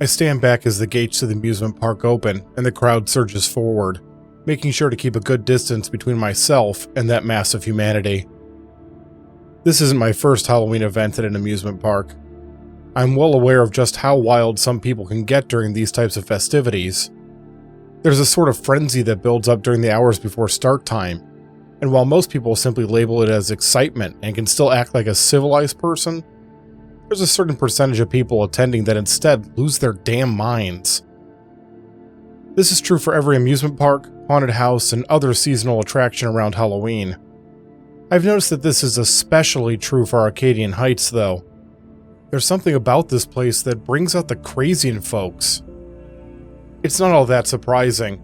I stand back as the gates to the amusement park open and the crowd surges forward, making sure to keep a good distance between myself and that mass of humanity. This isn't my first Halloween event at an amusement park. I'm well aware of just how wild some people can get during these types of festivities. There's a sort of frenzy that builds up during the hours before start time, and while most people simply label it as excitement and can still act like a civilized person, there's a certain percentage of people attending that instead lose their damn minds. This is true for every amusement park, haunted house, and other seasonal attraction around Halloween. I've noticed that this is especially true for Arcadian Heights, though. There's something about this place that brings out the crazy in folks. It's not all that surprising.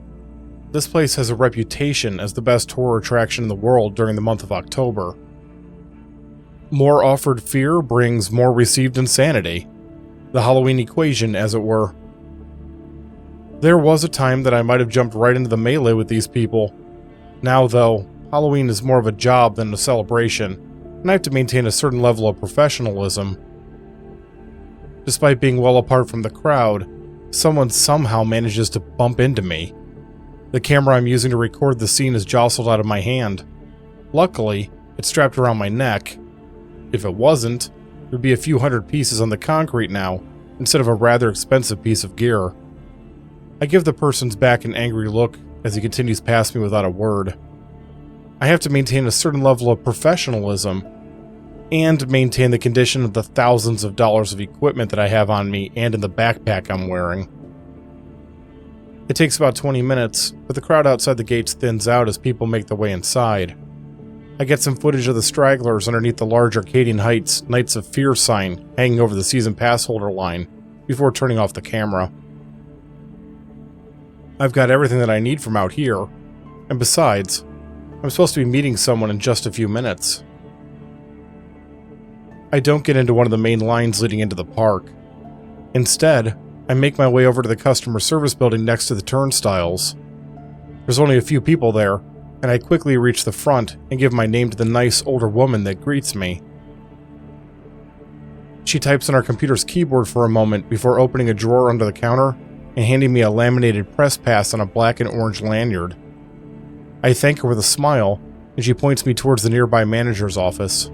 This place has a reputation as the best horror attraction in the world during the month of October. More offered fear brings more received insanity. The Halloween equation, as it were. There was a time that I might have jumped right into the melee with these people. Now, though, Halloween is more of a job than a celebration, and I have to maintain a certain level of professionalism. Despite being well apart from the crowd, someone somehow manages to bump into me. The camera I'm using to record the scene is jostled out of my hand. Luckily, it's strapped around my neck. If it wasn't, there'd be a few hundred pieces on the concrete now, instead of a rather expensive piece of gear. I give the person's back an angry look as he continues past me without a word. I have to maintain a certain level of professionalism, and maintain the condition of the thousands of dollars of equipment that I have on me and in the backpack I'm wearing. It takes about 20 minutes, but the crowd outside the gates thins out as people make their way inside. I get some footage of the stragglers underneath the large Arcadian Heights Nights of Fear sign hanging over the season pass holder line before turning off the camera. I've got everything that I need from out here, and besides, I'm supposed to be meeting someone in just a few minutes. I don't get into one of the main lines leading into the park. Instead, I make my way over to the customer service building next to the turnstiles. There's only a few people there, and I quickly reach the front and give my name to the nice older woman that greets me. She types on our computer's keyboard for a moment before opening a drawer under the counter and handing me a laminated press pass on a black and orange lanyard. I thank her with a smile, and she points me towards the nearby manager's office.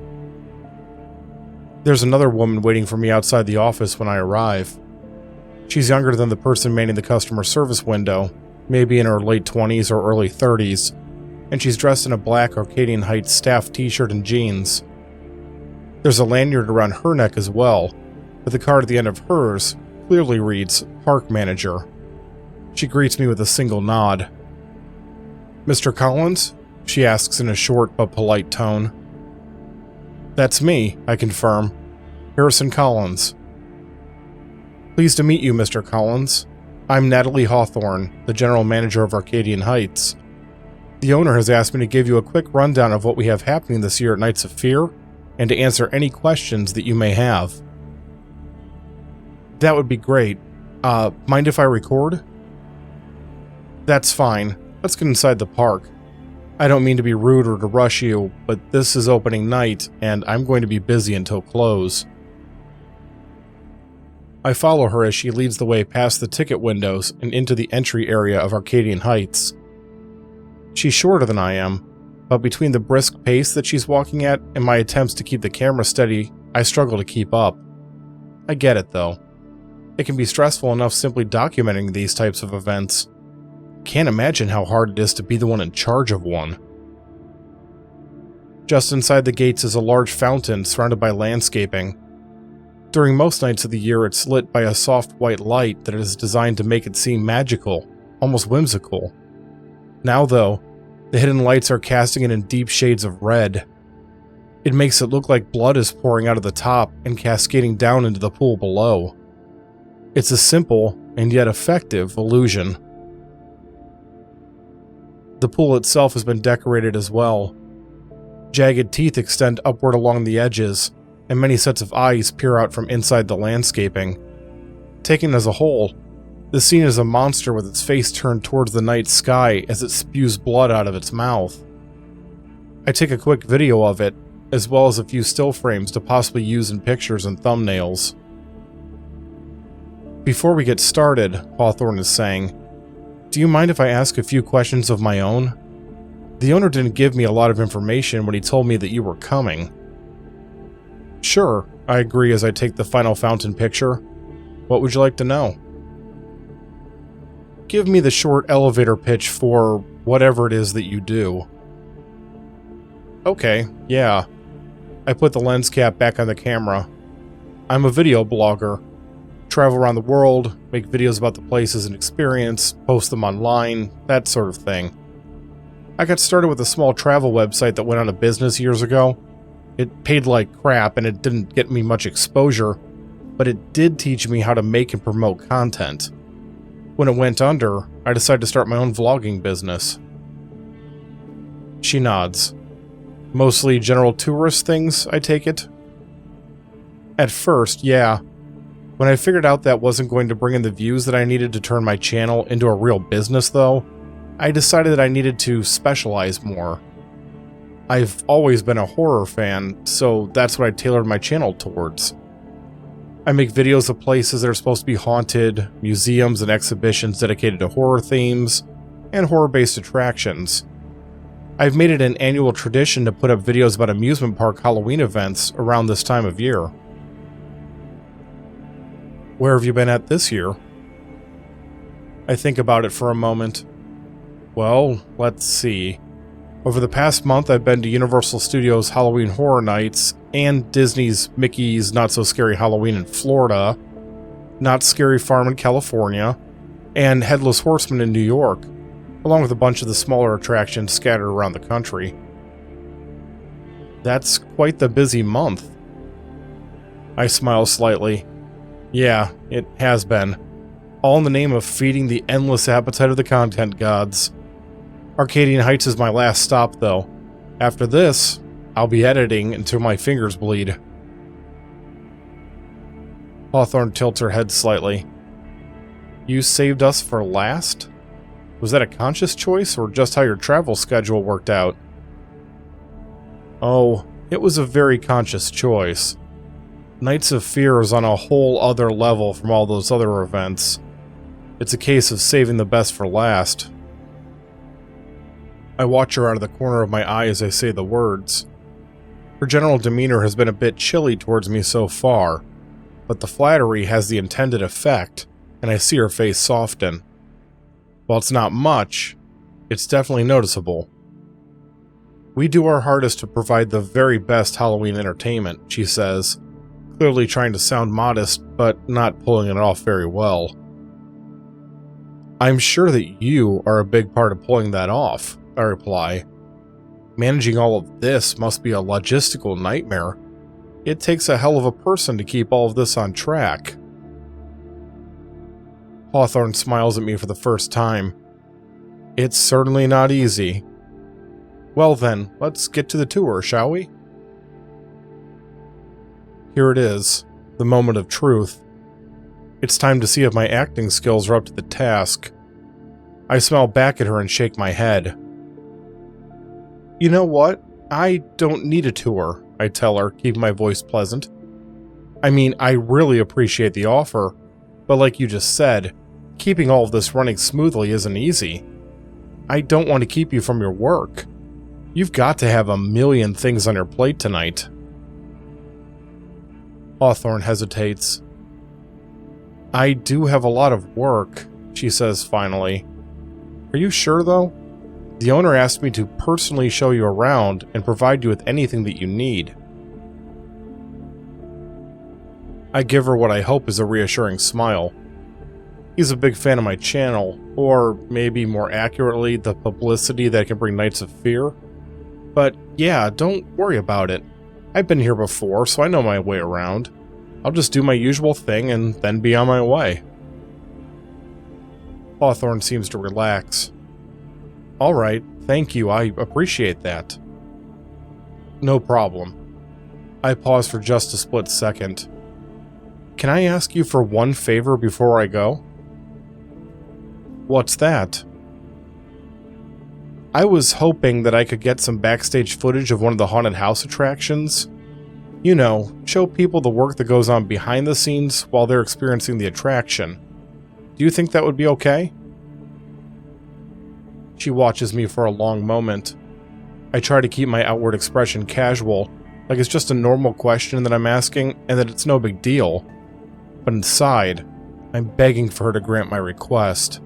There's another woman waiting for me outside the office when I arrive. She's younger than the person manning the customer service window, maybe in her late 20s or early 30s, and she's dressed in a black Arcadian Heights staff t-shirt and jeans. There's a lanyard around her neck as well, but the card at the end of hers clearly reads Park Manager. She greets me with a single nod. "Mr. Collins?" she asks in a short but polite tone. "That's me," I confirm. "Harrison Collins." "Pleased to meet you, Mr. Collins. I'm Natalie Hawthorne, the general manager of Arcadian Heights. The owner has asked me to give you a quick rundown of what we have happening this year at Nights of Fear, and to answer any questions that you may have." "That would be great. Mind if I record?" "That's fine. Let's get inside the park. I don't mean to be rude or to rush you, but this is opening night, and I'm going to be busy until close." I follow her as she leads the way past the ticket windows and into the entry area of Arcadian Heights. She's shorter than I am, but between the brisk pace that she's walking at and my attempts to keep the camera steady, I struggle to keep up. I get it, though. It can be stressful enough simply documenting these types of events. Can't imagine how hard it is to be the one in charge of one. Just inside the gates is a large fountain surrounded by landscaping. During most nights of the year, it's lit by a soft white light that is designed to make it seem magical, almost whimsical. Now, though, the hidden lights are casting it in deep shades of red. It makes it look like blood is pouring out of the top and cascading down into the pool below. It's a simple, and yet effective, illusion. The pool itself has been decorated as well. Jagged teeth extend upward along the edges, and many sets of eyes peer out from inside the landscaping. Taken as a whole, the scene is a monster with its face turned towards the night sky as it spews blood out of its mouth. I take a quick video of it, as well as a few still frames to possibly use in pictures and thumbnails. Before we get started, Hawthorne is saying, do you mind if I ask a few questions of my own? The owner didn't give me a lot of information when he told me that you were coming. Sure, I agree as I take the final fountain picture. What would you like to know? Give me the short elevator pitch for whatever it is that you do. Okay, yeah. I put the lens cap back on the camera. I'm a video blogger. Travel around the world, make videos about the places and experience, post them online, that sort of thing. I got started with a small travel website that went out of business years ago. It paid like crap and it didn't get me much exposure, but it did teach me how to make and promote content. When it went under, I decided to start my own vlogging business. She nods. Mostly general tourist things, I take it? At first, yeah. When I figured out that wasn't going to bring in the views that I needed to turn my channel into a real business though, I decided that I needed to specialize more. I've always been a horror fan, so that's what I tailored my channel towards. I make videos of places that are supposed to be haunted, museums and exhibitions dedicated to horror themes, and horror-based attractions. I've made it an annual tradition to put up videos about amusement park Halloween events around this time of year. Where have you been at this year? I think about it for a moment. Well, let's see. Over the past month, I've been to Universal Studios Halloween Horror Nights and Disney's Mickey's Not So Scary Halloween in Florida, Not Scary Farm in California, and Headless Horseman in New York, along with a bunch of the smaller attractions scattered around the country. That's quite the busy month. I smile slightly. Yeah, it has been. All in the name of feeding the endless appetite of the content gods. Arcadian Heights is my last stop, though. After this, I'll be editing until my fingers bleed. Hawthorne tilts her head slightly. You saved us for last? Was that a conscious choice, or just how your travel schedule worked out? Oh, it was a very conscious choice. Nights of Fear is on a whole other level from all those other events. It's a case of saving the best for last. I watch her out of the corner of my eye as I say the words. Her general demeanor has been a bit chilly towards me so far, but the flattery has the intended effect, and I see her face soften. While it's not much, it's definitely noticeable. We do our hardest to provide the very best Halloween entertainment, she says, clearly trying to sound modest, but not pulling it off very well. I'm sure that you are a big part of pulling that off, I reply. Managing all of this must be a logistical nightmare. It takes a hell of a person to keep all of this on track. Hawthorne smiles at me for the first time. It's certainly not easy. Well then, let's get to the tour, shall we? Here it is, the moment of truth. It's time to see if my acting skills are up to the task. I smile back at her and shake my head. You know what? I don't need a tour, I tell her, keeping my voice pleasant. I mean, I really appreciate the offer, but like you just said, keeping all of this running smoothly isn't easy. I don't want to keep you from your work. You've got to have a million things on your plate tonight. Hawthorne hesitates. I do have a lot of work, she says finally. Are you sure, though? The owner asked me to personally show you around and provide you with anything that you need. I give her what I hope is a reassuring smile. He's a big fan of my channel, or maybe more accurately, the publicity that can bring Nights of Fear. But yeah, don't worry about it. I've been here before, so I know my way around. I'll just do my usual thing and then be on my way. Hawthorne seems to relax. Alright, thank you, I appreciate that. No problem. I pause for just a split second. Can I ask you for one favor before I go? What's that? I was hoping that I could get some backstage footage of one of the haunted house attractions. You know, show people the work that goes on behind the scenes while they're experiencing the attraction. Do you think that would be okay? She watches me for a long moment. I try to keep my outward expression casual, like it's just a normal question that I'm asking and that it's no big deal. But inside, I'm begging for her to grant my request.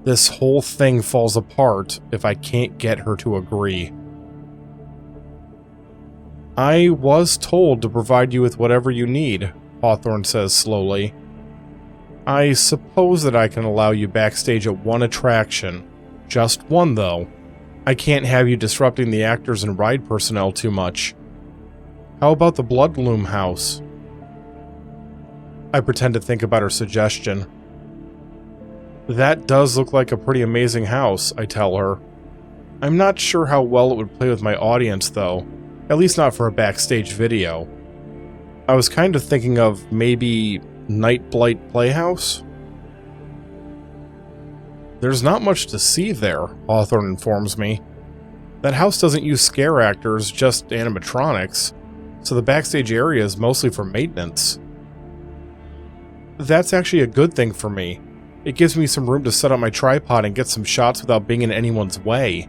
This whole thing falls apart if I can't get her to agree. I was told to provide you with whatever you need, Hawthorne says slowly. I suppose that I can allow you backstage at one attraction. Just one, though. I can't have you disrupting the actors and ride personnel too much. How about the Bloodloom house? I pretend to think about her suggestion. That does look like a pretty amazing house, I tell her. I'm not sure how well it would play with my audience, though. At least not for a backstage video. I was kind of thinking of maybe Night Blight Playhouse? There's not much to see there, Hawthorne informs me. That house doesn't use scare actors, just animatronics, so the backstage area is mostly for maintenance. That's actually a good thing for me. It gives me some room to set up my tripod and get some shots without being in anyone's way.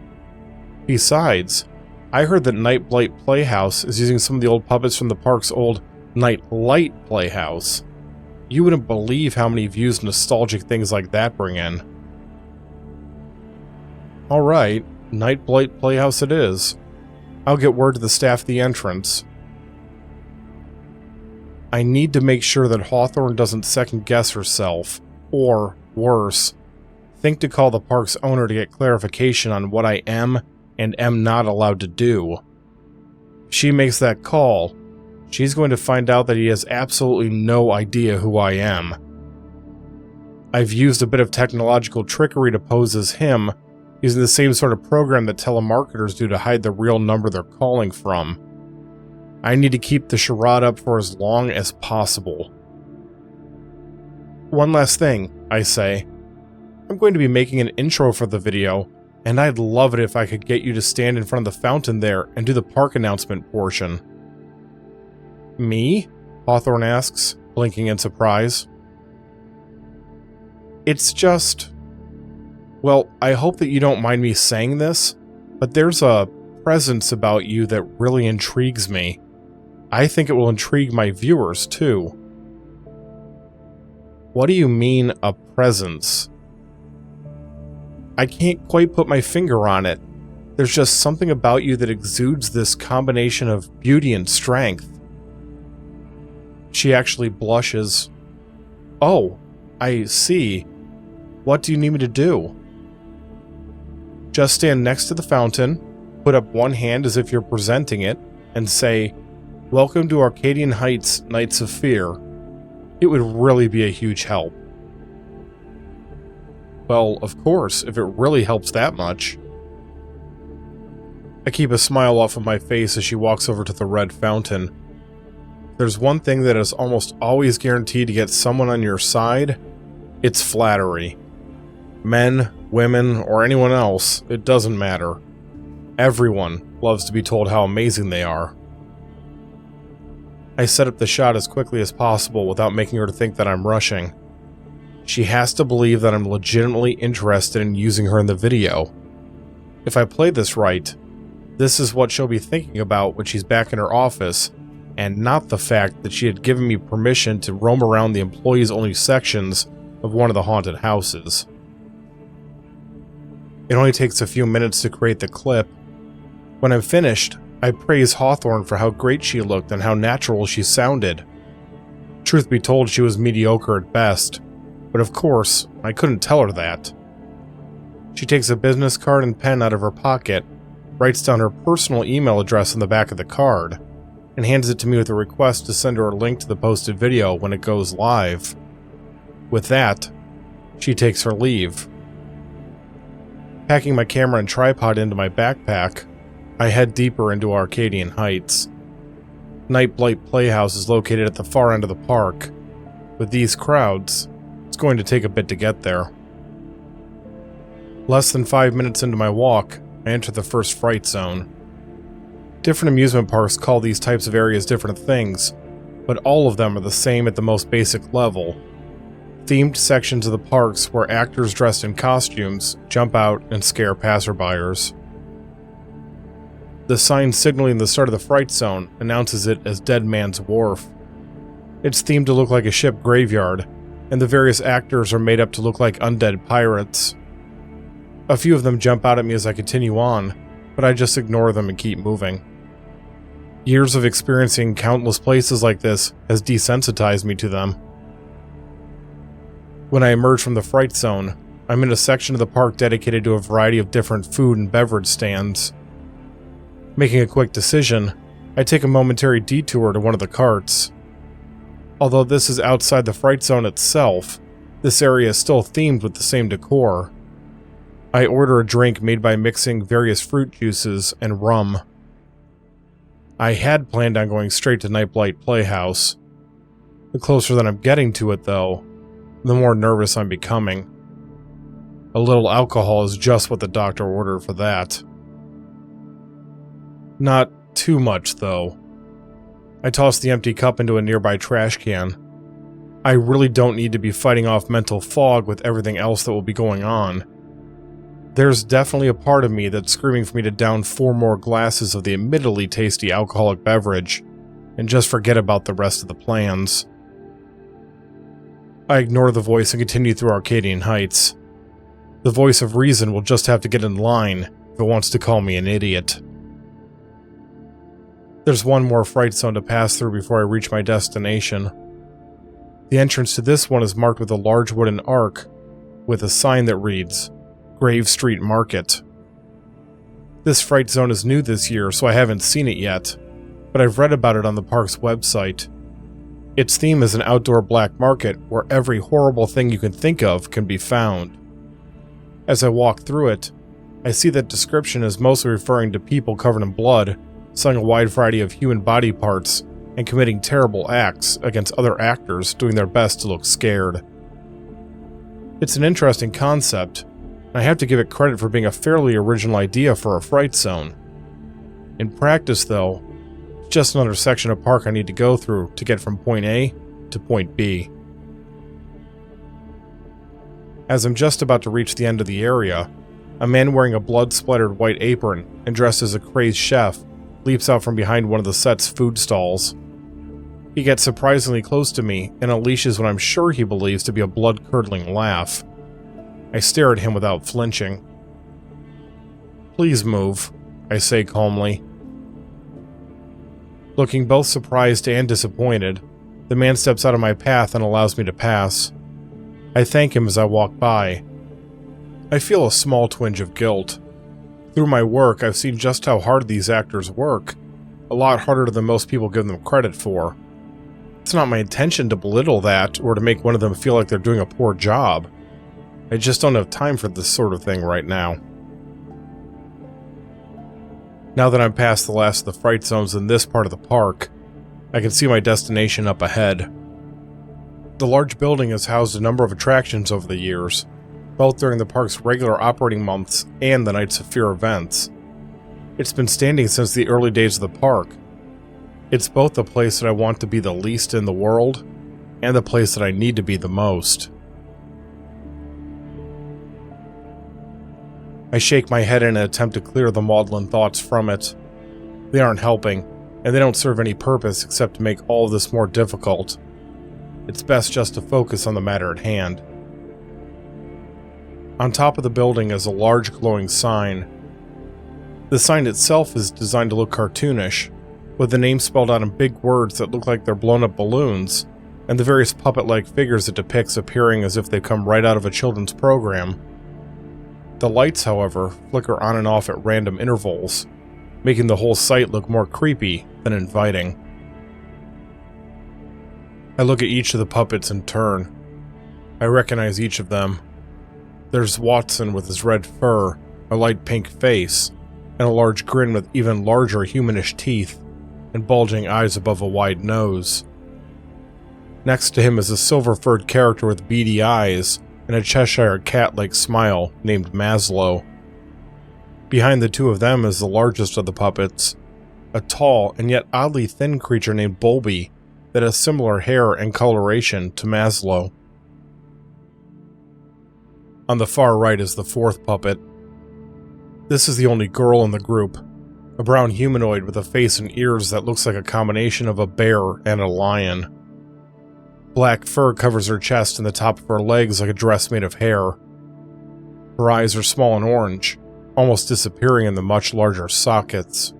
Besides, I heard that Night Blight Playhouse is using some of the old puppets from the park's old Nightlight Playhouse. You wouldn't believe how many views nostalgic things like that bring in. Alright, Night Blight Playhouse it is. I'll get word to the staff at the entrance. I need to make sure that Hawthorne doesn't second-guess herself, or, worse, think to call the park's owner to get clarification on what I am and am not allowed to do. If she makes that call, she's going to find out that he has absolutely no idea who I am. I've used a bit of technological trickery to pose as him, using the same sort of program that telemarketers do to hide the real number they're calling from. I need to keep the charade up for as long as possible. One last thing, I say. I'm going to be making an intro for the video, and I'd love it if I could get you to stand in front of the fountain there and do the park announcement portion. Me? Hawthorne asks, blinking in surprise. It's just... Well, I hope that you don't mind me saying this, but there's a presence about you that really intrigues me. I think it will intrigue my viewers, too. What do you mean, a presence? I can't quite put my finger on it. There's just something about you that exudes this combination of beauty and strength. She actually blushes. Oh, I see. What do you need me to do? Just stand next to the fountain, put up one hand as if you're presenting it, and say, "Welcome to Arcadian Heights, Nights of Fear." It would really be a huge help. Well, of course, if it really helps that much. I keep a smile off of my face as she walks over to the red fountain. There's one thing that is almost always guaranteed to get someone on your side, it's flattery. Men, women, or anyone else, it doesn't matter. Everyone loves to be told how amazing they are. I set up the shot as quickly as possible without making her think that I'm rushing. She has to believe that I'm legitimately interested in using her in the video. If I play this right, this is what she'll be thinking about when she's back in her office, and not the fact that she had given me permission to roam around the employees-only sections of one of the haunted houses. It only takes a few minutes to create the clip. When I'm finished, I praise Hawthorne for how great she looked and how natural she sounded. Truth be told, she was mediocre at best, but of course, I couldn't tell her that. She takes a business card and pen out of her pocket, writes down her personal email address on the back of the card, and hands it to me with a request to send her a link to the posted video when it goes live. With that, she takes her leave. Packing my camera and tripod into my backpack, I head deeper into Arcadian Heights. Night Blight Playhouse is located at the far end of the park. With these crowds, it's going to take a bit to get there. Less than 5 minutes into my walk, I enter the first fright zone. Different amusement parks call these types of areas different things, but all of them are the same at the most basic level. Themed sections of the parks where actors dressed in costumes jump out and scare passerbyers. The sign signaling the start of the Fright Zone announces it as Dead Man's Wharf. It's themed to look like a ship graveyard, and the various actors are made up to look like undead pirates. A few of them jump out at me as I continue on, but I just ignore them and keep moving. Years of experiencing countless places like this has desensitized me to them. When I emerge from the Fright Zone, I'm in a section of the park dedicated to a variety of different food and beverage stands. Making a quick decision, I take a momentary detour to one of the carts. Although this is outside the Fright Zone itself, this area is still themed with the same decor. I order a drink made by mixing various fruit juices and rum. I had planned on going straight to Night Blight Playhouse. The closer that I'm getting to it, though, the more nervous I'm becoming. A little alcohol is just what the doctor ordered for that. Not too much, though. I toss the empty cup into a nearby trash can. I really don't need to be fighting off mental fog with everything else that will be going on. There's definitely a part of me that's screaming for me to down 4 more glasses of the admittedly tasty alcoholic beverage, and just forget about the rest of the plans. I ignore the voice and continue through Arcadian Heights. The voice of reason will just have to get in line if it wants to call me an idiot. There's one more Fright Zone to pass through before I reach my destination. The entrance to this one is marked with a large wooden arc, with a sign that reads, Grave Street Market. This Fright Zone is new this year, so I haven't seen it yet, but I've read about it on the park's website. Its theme is an outdoor black market where every horrible thing you can think of can be found. As I walk through it, I see that description is mostly referring to people covered in blood, selling a wide variety of human body parts, and committing terrible acts against other actors doing their best to look scared. It's an interesting concept, and I have to give it credit for being a fairly original idea for a Fright Zone. In practice, though, it's just another section of park I need to go through to get from point A to point B. As I'm just about to reach the end of the area, a man wearing a blood-splattered white apron and dressed as a crazed chef leaps out from behind one of the set's food stalls. He gets surprisingly close to me and unleashes what I'm sure he believes to be a blood-curdling laugh. I stare at him without flinching. "Please move," I say calmly. Looking both surprised and disappointed, the man steps out of my path and allows me to pass. I thank him as I walk by. I feel a small twinge of guilt. Through my work, I've seen just how hard these actors work, a lot harder than most people give them credit for. It's not my intention to belittle that or to make one of them feel like they're doing a poor job. I just don't have time for this sort of thing right now. Now that I'm past the last of the Fright Zones in this part of the park, I can see my destination up ahead. The large building has housed a number of attractions over the years, both during the park's regular operating months and the Nights of Fear events. It's been standing since the early days of the park. It's both the place that I want to be the least in the world, and the place that I need to be the most. I shake my head in an attempt to clear the maudlin thoughts from it. They aren't helping, and they don't serve any purpose except to make all of this more difficult. It's best just to focus on the matter at hand. On top of the building is a large glowing sign. The sign itself is designed to look cartoonish, with the name spelled out in big words that look like they're blown up balloons, and the various puppet-like figures it depicts appearing as if they've come right out of a children's program. The lights, however, flicker on and off at random intervals, making the whole site look more creepy than inviting. I look at each of the puppets in turn. I recognize each of them. There's Watson with his red fur, a light pink face, and a large grin with even larger humanish teeth and bulging eyes above a wide nose. Next to him is a silver-furred character with beady eyes and a Cheshire cat-like smile named Maslo. Behind the two of them is the largest of the puppets, a tall and yet oddly thin creature named Bulby that has similar hair and coloration to Maslo. On the far right is the fourth puppet. This is the only girl in the group, a brown humanoid with a face and ears that looks like a combination of a bear and a lion. Black fur covers her chest and the top of her legs like a dress made of hair. Her eyes are small and orange, almost disappearing in the much larger sockets.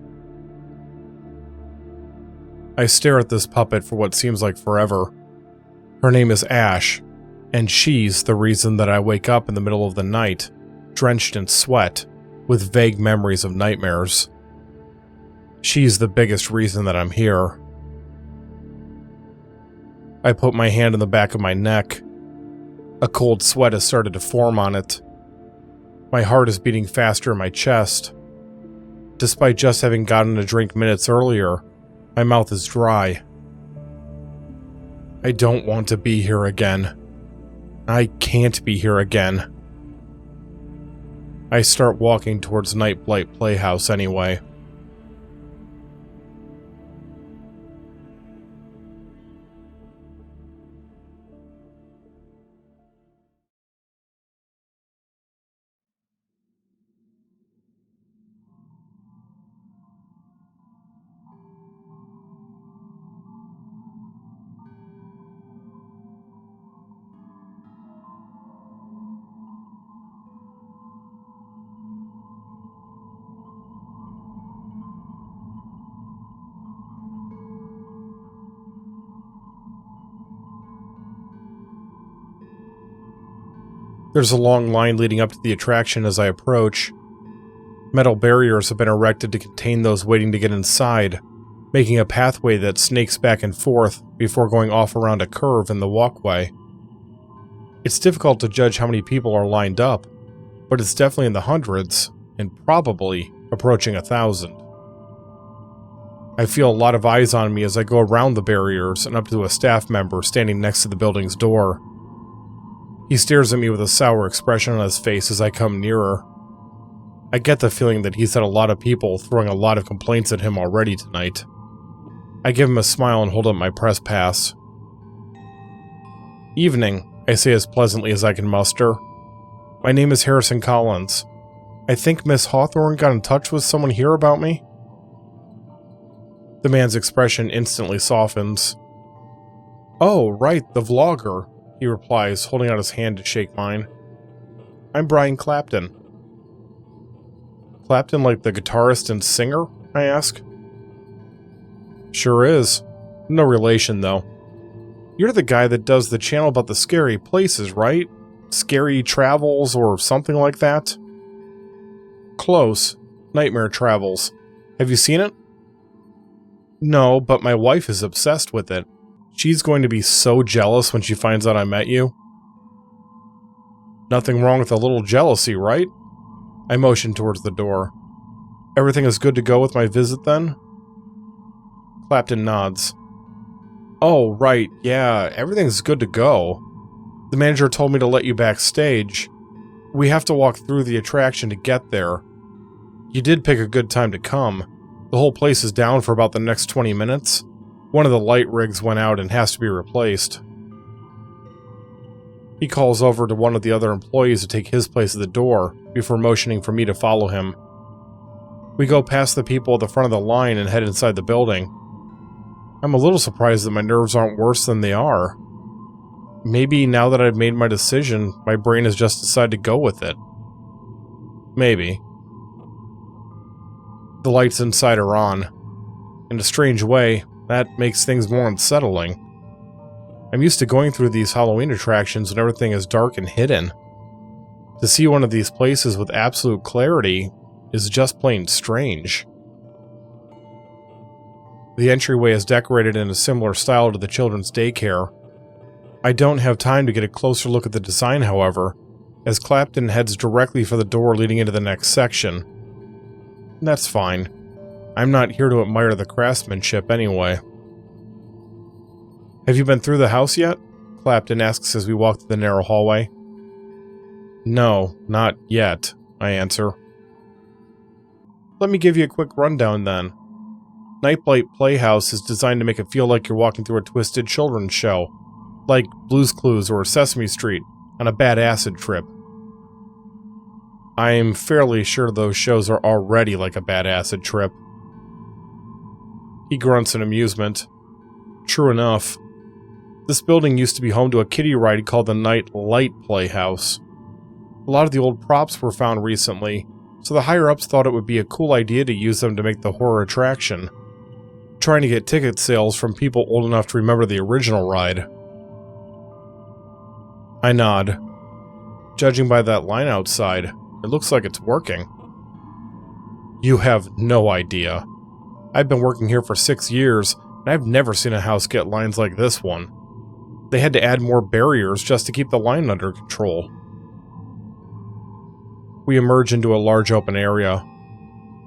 I stare at this puppet for what seems like forever. Her name is Ash, and she's the reason that I wake up in the middle of the night, drenched in sweat, with vague memories of nightmares. She's the biggest reason that I'm here. I put my hand on the back of my neck. A cold sweat has started to form on it. My heart is beating faster in my chest. Despite just having gotten a drink minutes earlier, my mouth is dry. I don't want to be here again. I can't be here again. I start walking towards Night Blight Playhouse anyway. There's a long line leading up to the attraction as I approach. Metal barriers have been erected to contain those waiting to get inside, making a pathway that snakes back and forth before going off around a curve in the walkway. It's difficult to judge how many people are lined up, but it's definitely in the hundreds, and probably approaching 1,000. I feel a lot of eyes on me as I go around the barriers and up to a staff member standing next to the building's door. He stares at me with a sour expression on his face as I come nearer. I get the feeling that he's had a lot of people throwing a lot of complaints at him already tonight. I give him a smile and hold up my press pass. "Evening," I say as pleasantly as I can muster. "My name is Harrison Collins. I think Miss Hawthorne got in touch with someone here about me?" The man's expression instantly softens. "Oh, right, the vlogger," he replies, holding out his hand to shake mine. "I'm Brian Clapton." "Clapton like the guitarist and singer?" I ask. "Sure is. No relation, though. You're the guy that does the channel about the scary places, right? Scary Travels or something like that?" "Close. Nightmare Travels. Have you seen it?" "No, but my wife is obsessed with it. She's going to be so jealous when she finds out I met you." "Nothing wrong with a little jealousy, right?" I motion towards the door. "Everything is good to go with my visit, then?" Clapton nods. "Oh, right, yeah, everything's good to go. The manager told me to let you backstage. We have to walk through the attraction to get there. You did pick a good time to come. The whole place is down for about the next 20 minutes. One of the light rigs went out and has to be replaced." He calls over to one of the other employees to take his place at the door, before motioning for me to follow him. We go past the people at the front of the line and head inside the building. I'm a little surprised that my nerves aren't worse than they are. Maybe now that I've made my decision, my brain has just decided to go with it. Maybe. The lights inside are on. In a strange way, that makes things more unsettling. I'm used to going through these Halloween attractions when everything is dark and hidden. To see one of these places with absolute clarity is just plain strange. The entryway is decorated in a similar style to the children's daycare. I don't have time to get a closer look at the design, however, as Clapton heads directly for the door leading into the next section. That's fine. I'm not here to admire the craftsmanship anyway. "Have you been through the house yet?" Clapton asks as we walk through the narrow hallway. "No, not yet," I answer. "Let me give you a quick rundown then. Night Blight Playhouse is designed to make it feel like you're walking through a twisted children's show, like Blue's Clues or Sesame Street on a bad acid trip. I'm fairly sure those shows are already like a bad acid trip. He grunts in amusement. True enough. This building used to be home to a kiddie ride called the Nightlight Playhouse. A lot of the old props were found recently, so the higher-ups thought it would be a cool idea to use them to make the horror attraction, trying to get ticket sales from people old enough to remember the original ride. I nod. Judging by that line outside, it looks like it's working. You have no idea. I've been working here for 6 years, and I've never seen a house get lines like this one. They had to add more barriers just to keep the line under control. We emerge into a large open area.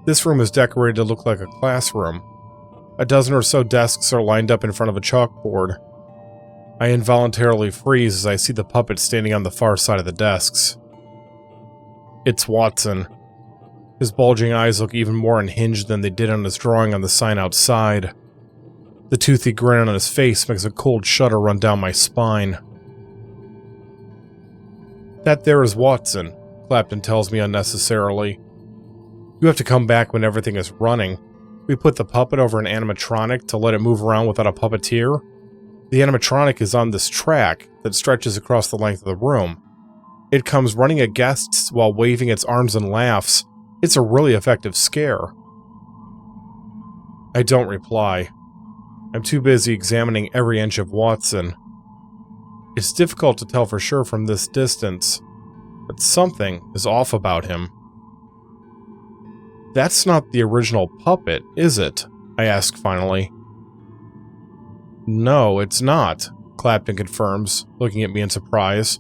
This room is decorated to look like a classroom. A dozen or so desks are lined up in front of a chalkboard. I involuntarily freeze as I see the puppet standing on the far side of the desks. It's Watson. His bulging eyes look even more unhinged than they did on his drawing on the sign outside. The toothy grin on his face makes a cold shudder run down my spine. That there is Watson, Clapton tells me unnecessarily. You have to come back when everything is running. We put the puppet over an animatronic to let it move around without a puppeteer. The animatronic is on this track that stretches across the length of the room. It comes running at guests while waving its arms and laughs. It's a really effective scare. I don't reply. I'm too busy examining every inch of Watson. It's difficult to tell for sure from this distance, but something is off about him. That's not the original puppet, is it? I ask finally. No, it's not, Clapton confirms, looking at me in surprise.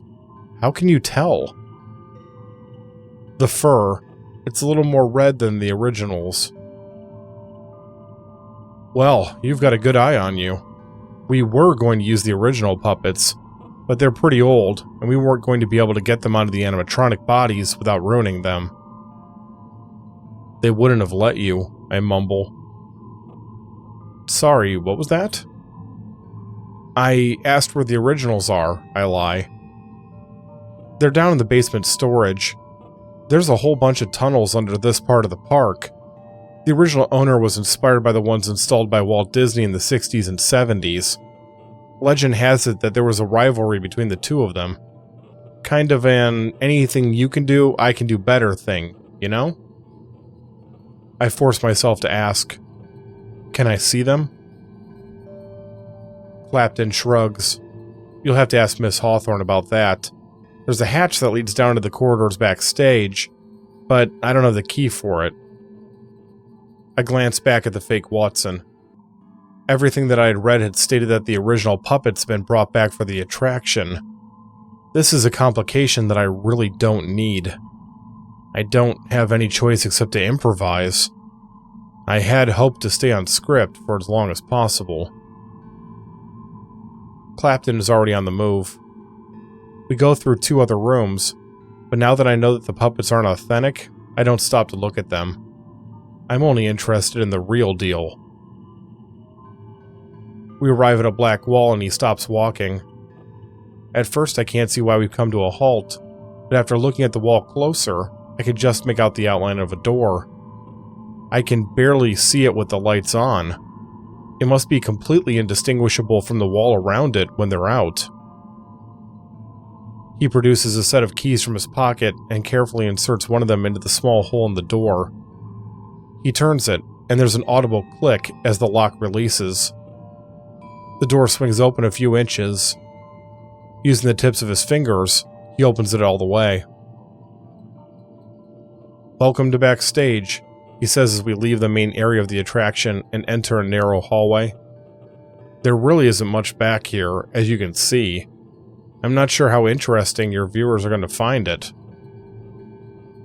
How can you tell? The fur. It's a little more red than the originals. Well, you've got a good eye on you. We were going to use the original puppets, but they're pretty old, and we weren't going to be able to get them onto the animatronic bodies without ruining them. They wouldn't have let you, I mumble. Sorry, what was that? I asked where the originals are, I lie. They're down in the basement storage. There's a whole bunch of tunnels under this part of the park. The original owner was inspired by the ones installed by Walt Disney in the 60s and 70s. Legend has it that there was a rivalry between the two of them. Kind of an anything you can do, I can do better thing, you know? I force myself to ask, can I see them? Clapton shrugs. You'll have to ask Miss Hawthorne about that. There's a hatch that leads down to the corridors backstage, but I don't have the key for it. I glanced back at the fake Watson. Everything that I had read had stated that the original puppets had been brought back for the attraction. This is a complication that I really don't need. I don't have any choice except to improvise. I had hoped to stay on script for as long as possible. Clapton is already on the move. We go through 2 other rooms, but now that I know that the puppets aren't authentic, I don't stop to look at them. I'm only interested in the real deal. We arrive at a black wall and he stops walking. At first I can't see why we've come to a halt, but after looking at the wall closer, I can just make out the outline of a door. I can barely see it with the lights on. It must be completely indistinguishable from the wall around it when they're out. He produces a set of keys from his pocket and carefully inserts one of them into the small hole in the door. He turns it, and there's an audible click as the lock releases. The door swings open a few inches. Using the tips of his fingers, he opens it all the way. Welcome to backstage, he says as we leave the main area of the attraction and enter a narrow hallway. There really isn't much back here, as you can see. I'm not sure how interesting your viewers are going to find it.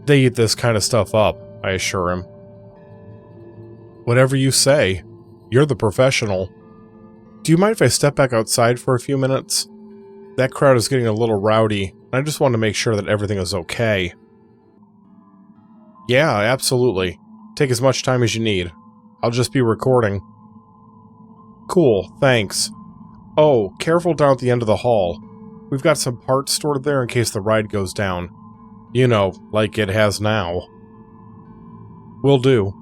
They eat this kind of stuff up, I assure him. Whatever you say. You're the professional. Do you mind if I step back outside for a few minutes? That crowd is getting a little rowdy, and I just want to make sure that everything is okay. Yeah, absolutely. Take as much time as you need. I'll just be recording. Cool, thanks. Oh, careful down at the end of the hall. We've got some parts stored there in case the ride goes down. You know, like it has now. Will do.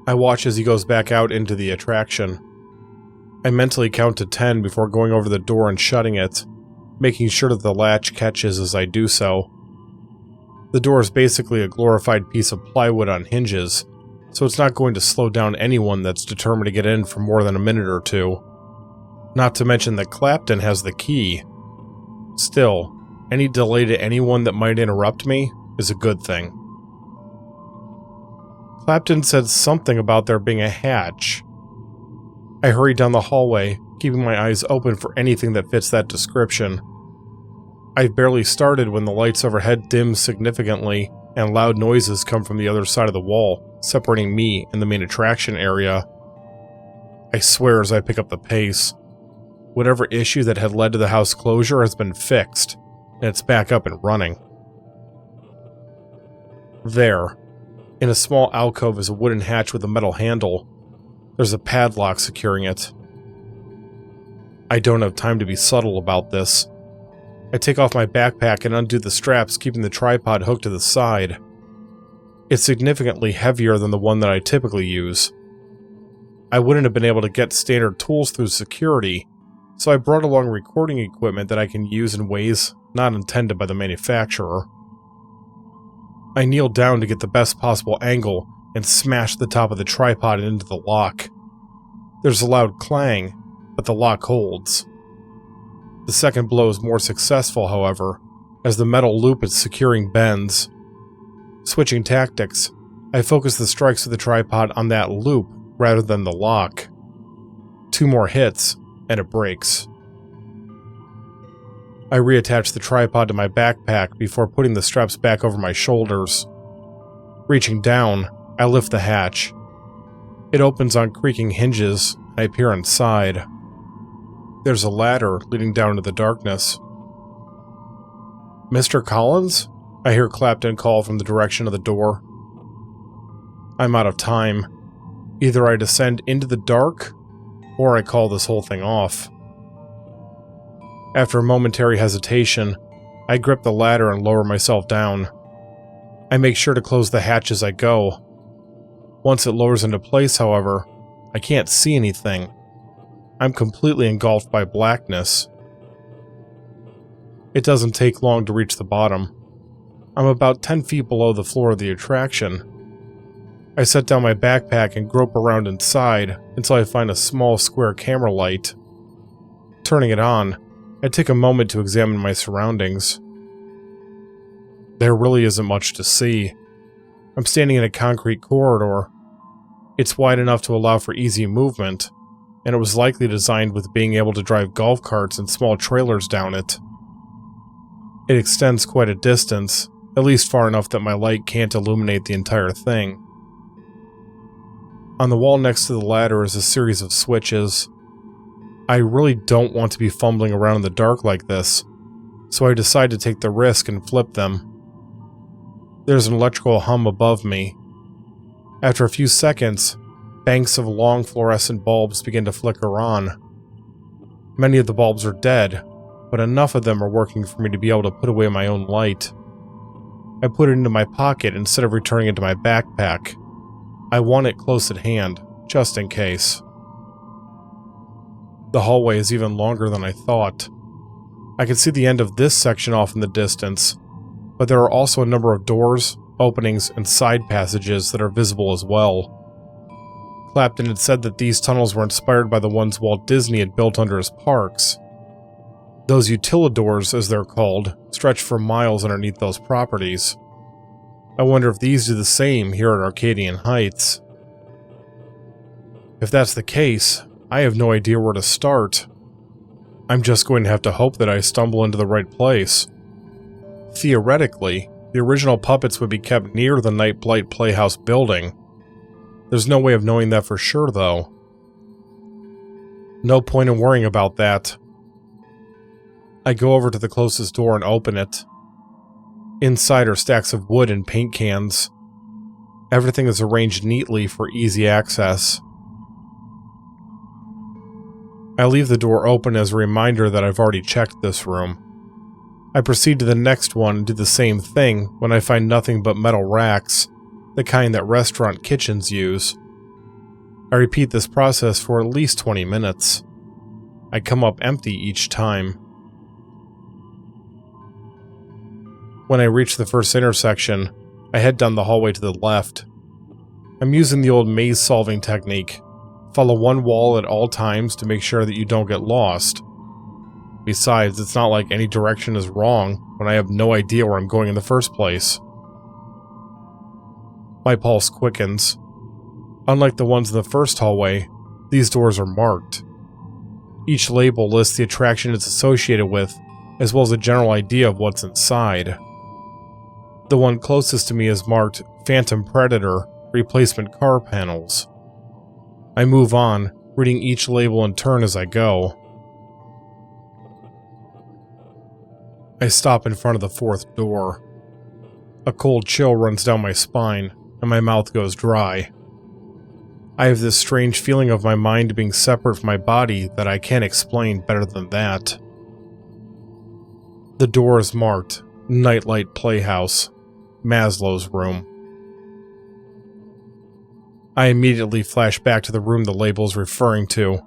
I watch as he goes back out into the attraction. I mentally count to 10 before going over the door and shutting it, making sure that the latch catches as I do so. The door is basically a glorified piece of plywood on hinges, so it's not going to slow down anyone that's determined to get in for more than a minute or two. Not to mention that Clapton has the key. Still, any delay to anyone that might interrupt me is a good thing. Clapton said something about there being a hatch. I hurry down the hallway, keeping my eyes open for anything that fits that description. I've barely started when the lights overhead dim significantly, and loud noises come from the other side of the wall, separating me and the main attraction area. I swear as I pick up the pace. Whatever issue that had led to the house closure has been fixed, and it's back up and running. There, in a small alcove is a wooden hatch with a metal handle. There's a padlock securing it. I don't have time to be subtle about this. I take off my backpack and undo the straps, keeping the tripod hooked to the side. It's significantly heavier than the one that I typically use. I wouldn't have been able to get standard tools through security, so I brought along recording equipment that I can use in ways not intended by the manufacturer. I kneel down to get the best possible angle and smash the top of the tripod into the lock. There's a loud clang, but the lock holds. The second blow is more successful, however, as the metal loop it's securing bends. Switching tactics, I focus the strikes of the tripod on that loop rather than the lock. 2 more hits, and it breaks. I reattach the tripod to my backpack before putting the straps back over my shoulders. Reaching down, I lift the hatch. It opens on creaking hinges, and I peer inside. There's a ladder leading down into the darkness. "Mr. Collins?" I hear Clapton call from the direction of the door. I'm out of time. Either I descend into the dark, or I call this whole thing off. After a momentary hesitation, I grip the ladder and lower myself down. I make sure to close the hatch as I go. Once it lowers into place, however, I can't see anything. I'm completely engulfed by blackness. It doesn't take long to reach the bottom. I'm about 10 feet below the floor of the attraction. I set down my backpack and grope around inside until I find a small square camera light. Turning it on, I take a moment to examine my surroundings. There really isn't much to see. I'm standing in a concrete corridor. It's wide enough to allow for easy movement, and it was likely designed with being able to drive golf carts and small trailers down it. It extends quite a distance, at least far enough that my light can't illuminate the entire thing. On the wall next to the ladder is a series of switches. I really don't want to be fumbling around in the dark like this, so I decide to take the risk and flip them. There's an electrical hum above me. After a few seconds, banks of long fluorescent bulbs begin to flicker on. Many of the bulbs are dead, but enough of them are working for me to be able to put away my own light. I put it into my pocket instead of returning it to my backpack. I want it close at hand, just in case. The hallway is even longer than I thought. I can see the end of this section off in the distance, but there are also a number of doors, openings, and side passages that are visible as well. Clapton had said that these tunnels were inspired by the ones Walt Disney had built under his parks. Those utilidors, as they're called, stretch for miles underneath those properties. I wonder if these do the same here at Arcadian Heights. If that's the case, I have no idea where to start. I'm just going to have to hope that I stumble into the right place. Theoretically, the original puppets would be kept near the Night Blight Playhouse building. There's no way of knowing that for sure, though. No point in worrying about that. I go over to the closest door and open it. Inside are stacks of wood and paint cans. Everything is arranged neatly for easy access. I leave the door open as a reminder that I've already checked this room. I proceed to the next one and do the same thing when I find nothing but metal racks, the kind that restaurant kitchens use. I repeat this process for at least 20 minutes. I come up empty each time. When I reach the first intersection, I head down the hallway to the left. I'm using the old maze-solving technique. Follow one wall at all times to make sure that you don't get lost. Besides, it's not like any direction is wrong when I have no idea where I'm going in the first place. My pulse quickens. Unlike the ones in the first hallway, these doors are marked. Each label lists the attraction it's associated with, as well as a general idea of what's inside. The one closest to me is marked Phantom Predator Replacement Car Panels. I move on, reading each label in turn as I go. I stop in front of the fourth door. A cold chill runs down my spine, and my mouth goes dry. I have this strange feeling of my mind being separate from my body that I can't explain better than that. The door is marked Night Blight Playhouse, Maslo's room. I immediately flash back to the room the label is referring to.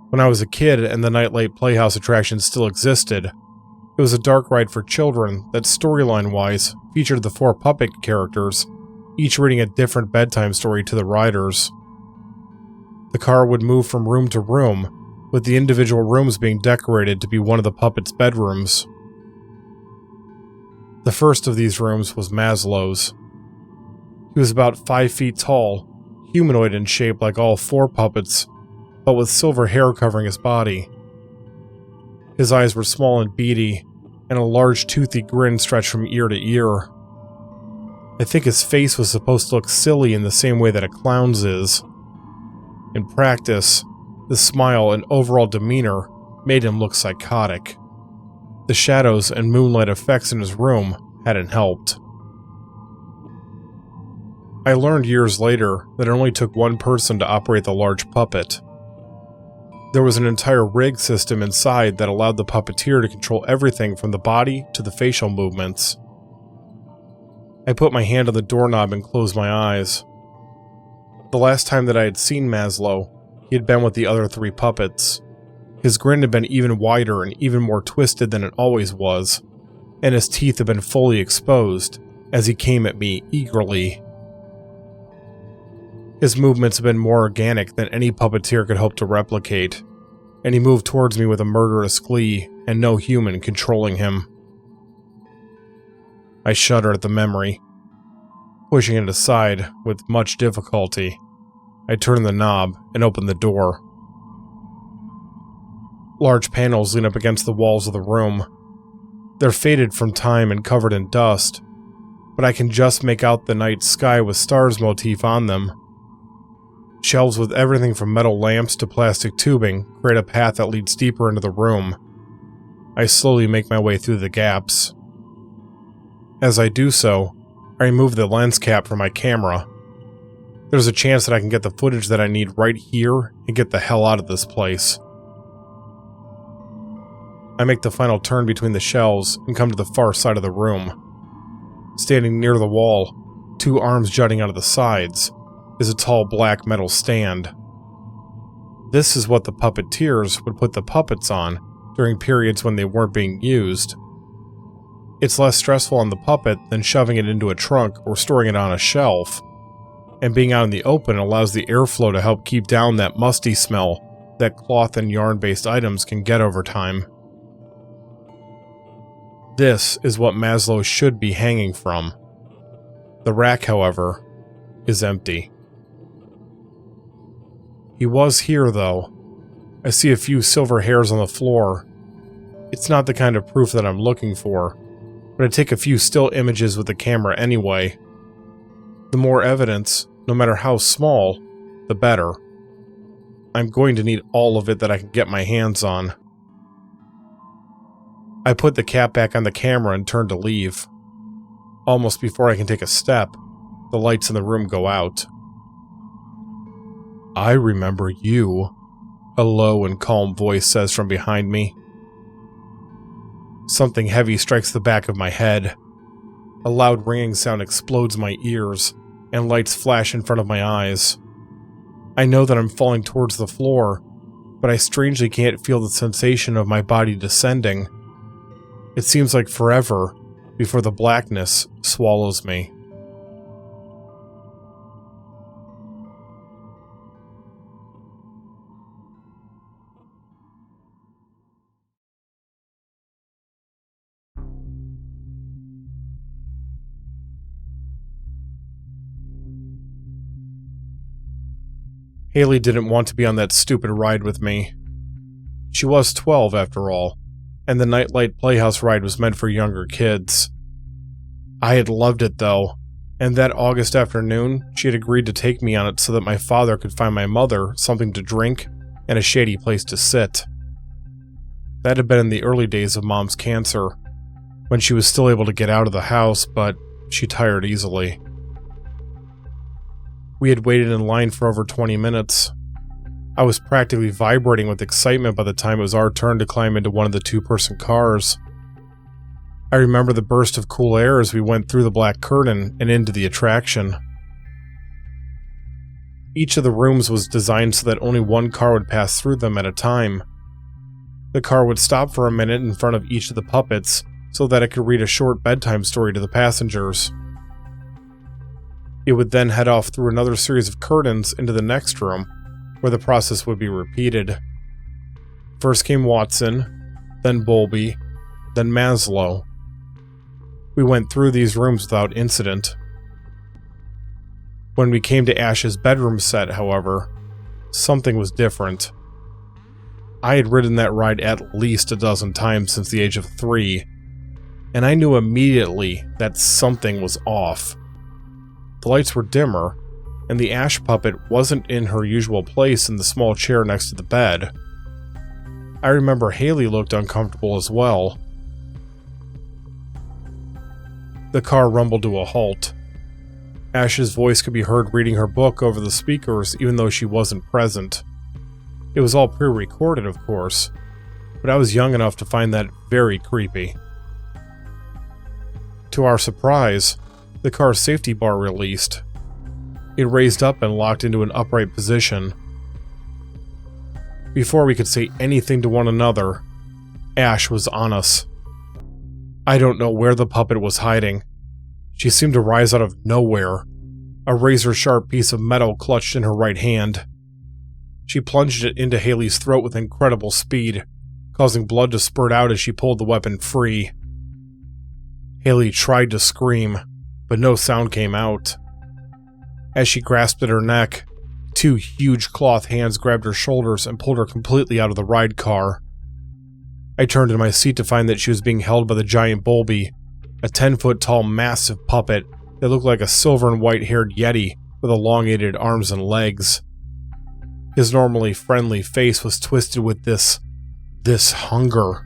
When I was a kid and the Nightlight Playhouse attraction still existed, it was a dark ride for children that storyline-wise featured the 4 puppet characters, each reading a different bedtime story to the riders. The car would move from room to room, with the individual rooms being decorated to be one of the puppets' bedrooms. The first of these rooms was Maslo's. He was about 5 feet tall, humanoid in shape like all 4 puppets, but with silver hair covering his body. His eyes were small and beady, and a large toothy grin stretched from ear to ear. I think his face was supposed to look silly in the same way that a clown's is. In practice, the smile and overall demeanor made him look psychotic. The shadows and moonlight effects in his room hadn't helped. I learned years later that it only took one person to operate the large puppet. There was an entire rig system inside that allowed the puppeteer to control everything from the body to the facial movements. I put my hand on the doorknob and closed my eyes. The last time that I had seen Maslo, he had been with the other 3 puppets. His grin had been even wider and even more twisted than it always was, and his teeth had been fully exposed as he came at me eagerly. His movements had been more organic than any puppeteer could hope to replicate, and he moved towards me with a murderous glee and no human controlling him. I shudder at the memory. Pushing it aside with much difficulty, I turn the knob and open the door. Large panels lean up against the walls of the room. They're faded from time and covered in dust, but I can just make out the night sky with stars motif on them. Shelves with everything from metal lamps to plastic tubing create a path that leads deeper into the room. I slowly make my way through the gaps. As I do so, I remove the lens cap from my camera. There's a chance that I can get the footage that I need right here and get the hell out of this place. I make the final turn between the shelves and come to the far side of the room. Standing near the wall, 2 arms jutting out of the sides, is a tall black metal stand. This is what the puppeteers would put the puppets on during periods when they weren't being used. It's less stressful on the puppet than shoving it into a trunk or storing it on a shelf, and being out in the open allows the airflow to help keep down that musty smell that cloth and yarn-based items can get over time. This is what Maslo should be hanging from. The rack, however, is empty. He was here, though. I see a few silver hairs on the floor. It's not the kind of proof that I'm looking for, but I take a few still images with the camera anyway. The more evidence, no matter how small, the better. I'm going to need all of it that I can get my hands on. I put the cap back on the camera and turn to leave. Almost before I can take a step, the lights in the room go out. "I remember you," a low and calm voice says from behind me. Something heavy strikes the back of my head. A loud ringing sound explodes my ears, and lights flash in front of my eyes. I know that I'm falling towards the floor, but I strangely can't feel the sensation of my body descending. It seems like forever before the blackness swallows me. Haley didn't want to be on that stupid ride with me. She was 12 after all, and the Nightlight Playhouse ride was meant for younger kids. I had loved it though, and that August afternoon she had agreed to take me on it so that my father could find my mother something to drink and a shady place to sit. That had been in the early days of Mom's cancer, when she was still able to get out of the house, but she tired easily. We had waited in line for over 20 minutes. I was practically vibrating with excitement by the time it was our turn to climb into one of the two-person cars. I remember the burst of cool air as we went through the black curtain and into the attraction. Each of the rooms was designed so that only one car would pass through them at a time. The car would stop for a minute in front of each of the puppets so that it could read a short bedtime story to the passengers. It would then head off through another series of curtains into the next room, where the process would be repeated. First came Watson, then Bulby, then Maslo. We went through these rooms without incident. When we came to Ash's bedroom set, however, something was different. I had ridden that ride at least a dozen times since the age of 3, and I knew immediately that something was off. The lights were dimmer, and the Ash puppet wasn't in her usual place in the small chair next to the bed. I remember Haley looked uncomfortable as well. The car rumbled to a halt. Ash's voice could be heard reading her book over the speakers even though she wasn't present. It was all pre-recorded, of course, but I was young enough to find that very creepy. To our surprise, the car's safety bar released. It raised up and locked into an upright position. Before we could say anything to one another, Ash was on us. I don't know where the puppet was hiding. She seemed to rise out of nowhere, a razor-sharp piece of metal clutched in her right hand. She plunged it into Haley's throat with incredible speed, causing blood to spurt out as she pulled the weapon free. Haley tried to scream, but no sound came out. As she grasped at her neck, 2 huge cloth hands grabbed her shoulders and pulled her completely out of the ride car. I turned in my seat to find that she was being held by the giant Bulby, a 10-foot-tall massive puppet that looked like a silver and white-haired yeti with elongated arms and legs. His normally friendly face was twisted with this hunger.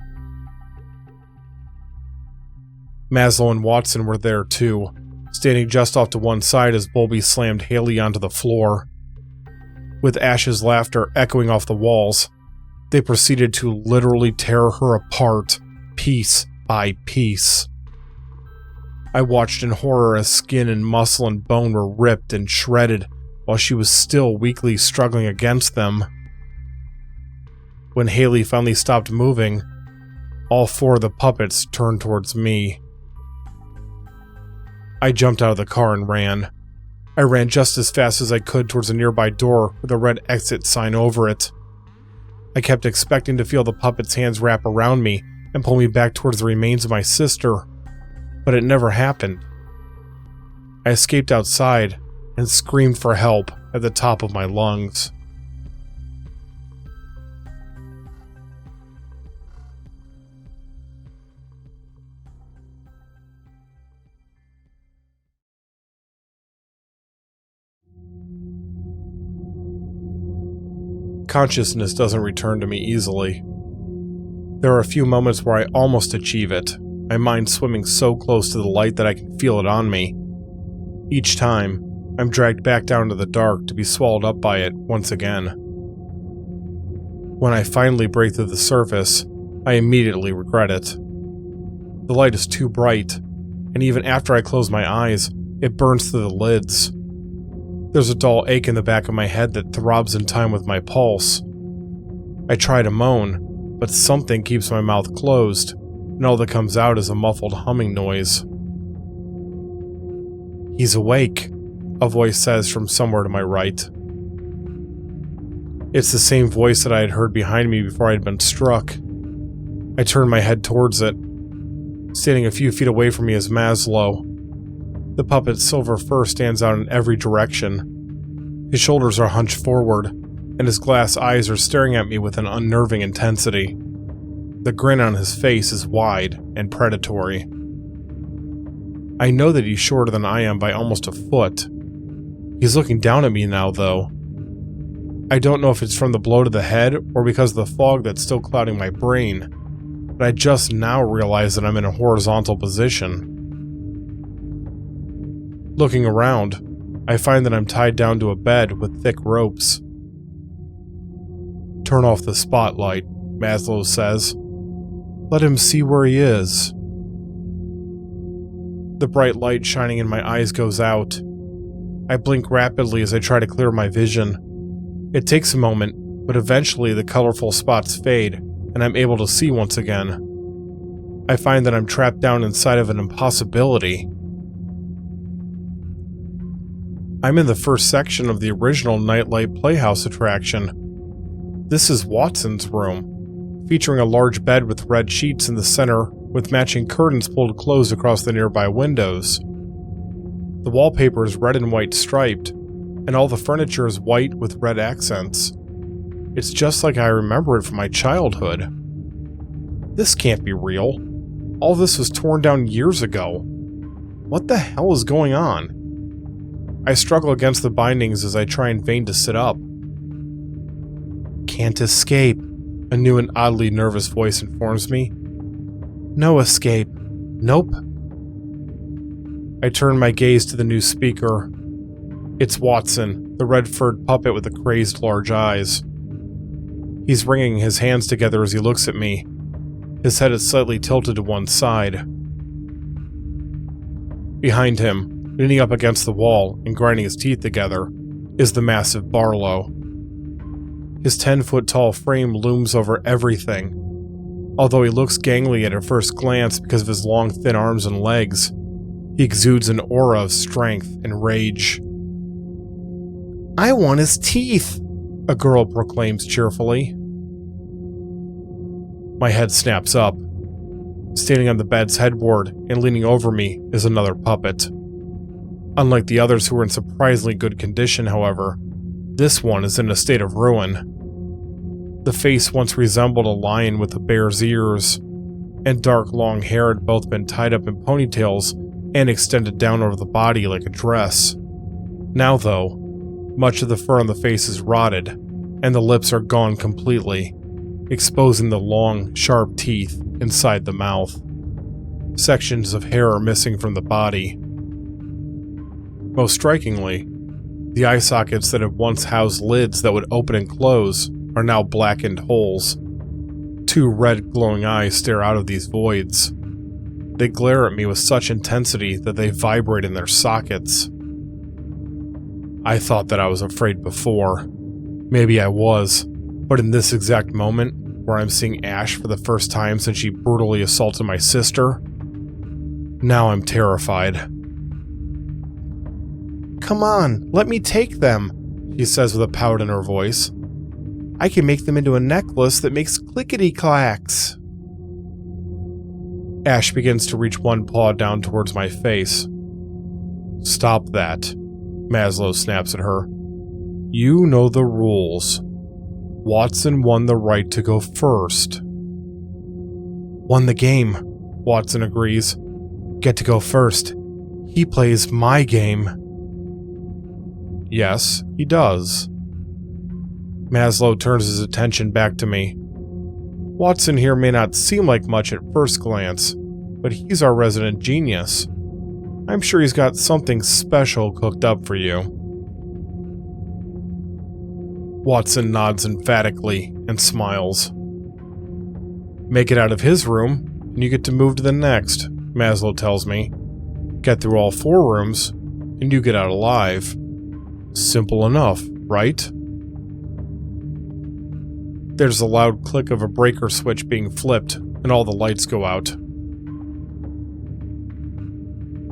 Maslo and Watson were there too, standing just off to one side as Bulby slammed Haley onto the floor. With Ash's laughter echoing off the walls, they proceeded to literally tear her apart, piece by piece. I watched in horror as skin and muscle and bone were ripped and shredded while she was still weakly struggling against them. When Haley finally stopped moving, all 4 of the puppets turned towards me. I jumped out of the car and ran. I ran just as fast as I could towards a nearby door with a red exit sign over it. I kept expecting to feel the puppet's hands wrap around me and pull me back towards the remains of my sister, but it never happened. I escaped outside and screamed for help at the top of my lungs. Consciousness doesn't return to me easily. There are a few moments where I almost achieve it, my mind swimming so close to the light that I can feel it on me. Each time, I'm dragged back down to the dark to be swallowed up by it once again. When I finally break through the surface, I immediately regret it. The light is too bright, and even after I close my eyes, it burns through the lids. There's a dull ache in the back of my head that throbs in time with my pulse. I try to moan, but something keeps my mouth closed, and all that comes out is a muffled humming noise. "He's awake," a voice says from somewhere to my right. It's the same voice that I had heard behind me before I had been struck. I turn my head towards it. Standing a few feet away from me is Maslo. The puppet's silver fur stands out in every direction. His shoulders are hunched forward, and his glass eyes are staring at me with an unnerving intensity. The grin on his face is wide and predatory. I know that he's shorter than I am by almost a foot. He's looking down at me now, though. I don't know if it's from the blow to the head or because of the fog that's still clouding my brain, but I just now realize that I'm in a horizontal position. Looking around, I find that I'm tied down to a bed with thick ropes. "Turn off the spotlight," Maslo says. "Let him see where he is." The bright light shining in my eyes goes out. I blink rapidly as I try to clear my vision. It takes a moment, but eventually the colorful spots fade, and I'm able to see once again. I find that I'm trapped down inside of an impossibility. I'm in the first section of the original Nightlight Playhouse attraction. This is Watson's room, featuring a large bed with red sheets in the center with matching curtains pulled closed across the nearby windows. The wallpaper is red and white striped, and all the furniture is white with red accents. It's just like I remember it from my childhood. This can't be real. All this was torn down years ago. What the hell is going on? I struggle against the bindings as I try in vain to sit up. "Can't escape," a new and oddly nervous voice informs me. "No escape. Nope." I turn my gaze to the new speaker. It's Watson, the red-furred puppet with the crazed large eyes. He's wringing his hands together as he looks at me. His head is slightly tilted to one side. Behind him, leaning up against the wall and grinding his teeth together, is the massive Barlow. His 10-foot-tall frame looms over everything. Although he looks gangly at a first glance because of his long, thin arms and legs, he exudes an aura of strength and rage. "I want his teeth," a girl proclaims cheerfully. My head snaps up. Standing on the bed's headboard and leaning over me is another puppet. Unlike the others who are in surprisingly good condition, however, this one is in a state of ruin. The face once resembled a lion with a bear's ears, and dark long hair had both been tied up in ponytails and extended down over the body like a dress. Now, though, much of the fur on the face is rotted, and the lips are gone completely, exposing the long, sharp teeth inside the mouth. Sections of hair are missing from the body. Most strikingly, the eye sockets that had once housed lids that would open and close are now blackened holes. Two red glowing eyes stare out of these voids. They glare at me with such intensity that they vibrate in their sockets. I thought that I was afraid before. Maybe I was, but in this exact moment, where I'm seeing Ash for the first time since she brutally assaulted my sister, now I'm terrified. "Come on, let me take them," she says with a pout in her voice. "I can make them into a necklace that makes clickety-clacks." Ash begins to reach one paw down towards my face. "Stop that," Maslo snaps at her. "You know the rules. Watson won the right to go first." "Won the game," Watson agrees. "Get to go first. He plays my game." "Yes, he does." Maslo turns his attention back to me. "Watson here may not seem like much at first glance, but he's our resident genius. I'm sure he's got something special cooked up for you. Watson nods emphatically and smiles. Make it out of his room, and you get to move to the next, Maslo tells me. Get through all 4 rooms, and you get out alive. Simple enough, right? There's a loud click of a breaker switch being flipped, and all the lights go out.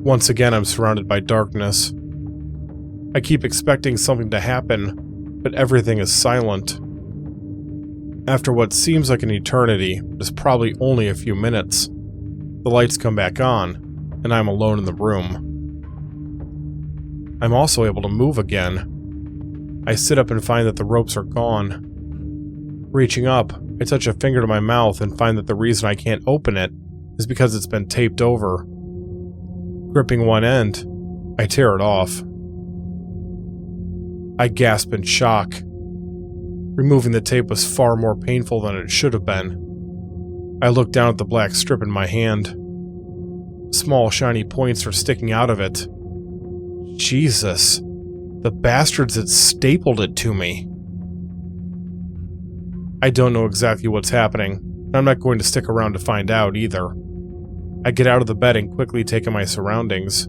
Once again, I'm surrounded by darkness. I keep expecting something to happen, but everything is silent. After what seems like an eternity, but is probably only a few minutes, the lights come back on, and I'm alone in the room. I'm also able to move again. I sit up and find that the ropes are gone. Reaching up, I touch a finger to my mouth and find that the reason I can't open it is because it's been taped over. Gripping one end, I tear it off. I gasp in shock. Removing the tape was far more painful than it should have been. I look down at the black strip in my hand. Small shiny points are sticking out of it. Jesus, the bastards had stapled it to me. I don't know exactly what's happening, and I'm not going to stick around to find out either. I get out of the bed and quickly take in my surroundings.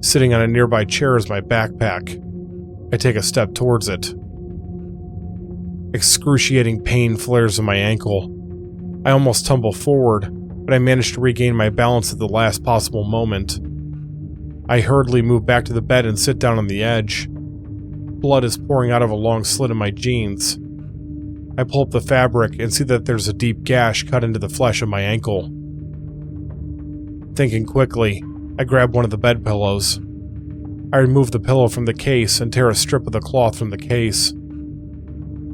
Sitting on a nearby chair is my backpack. I take a step towards it. Excruciating pain flares in my ankle. I almost tumble forward, but I manage to regain my balance at the last possible moment. I hurriedly move back to the bed and sit down on the edge. Blood is pouring out of a long slit in my jeans. I pull up the fabric and see that there's a deep gash cut into the flesh of my ankle. Thinking quickly, I grab one of the bed pillows. I remove the pillow from the case and tear a strip of the cloth from the case.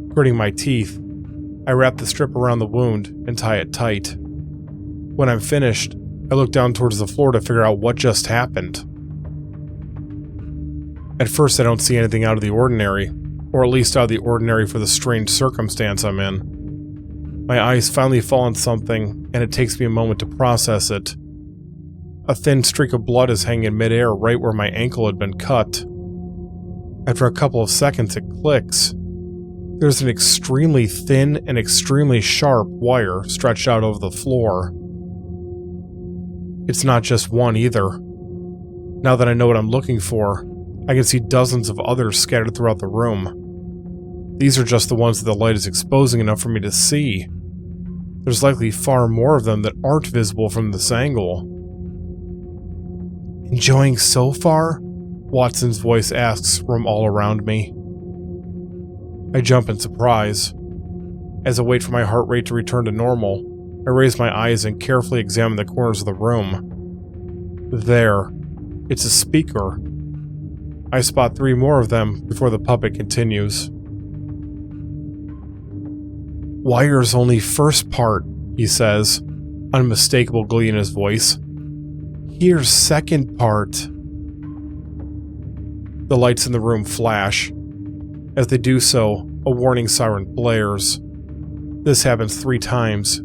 Gritting my teeth, I wrap the strip around the wound and tie it tight. When I'm finished, I look down towards the floor to figure out what just happened. At first, I don't see anything out of the ordinary, or at least out of the ordinary for the strange circumstance I'm in. My eyes finally fall on something, and it takes me a moment to process it. A thin streak of blood is hanging in midair right where my ankle had been cut. After a couple of seconds, it clicks. There's an extremely thin and extremely sharp wire stretched out over the floor. It's not just one either. Now that I know what I'm looking for, I can see dozens of others scattered throughout the room. These are just the ones that the light is exposing enough for me to see. There's likely far more of them that aren't visible from this angle. Enjoying so far? Watson's voice asks from all around me. I jump in surprise. As I wait for my heart rate to return to normal, I raise my eyes and carefully examine the corners of the room. There. It's a speaker. I spot 3 more of them before the puppet continues. Wire's only first part, he says, unmistakable glee in his voice. Here's second part. The lights in the room flash. As they do so, a warning siren blares. This happens 3 times,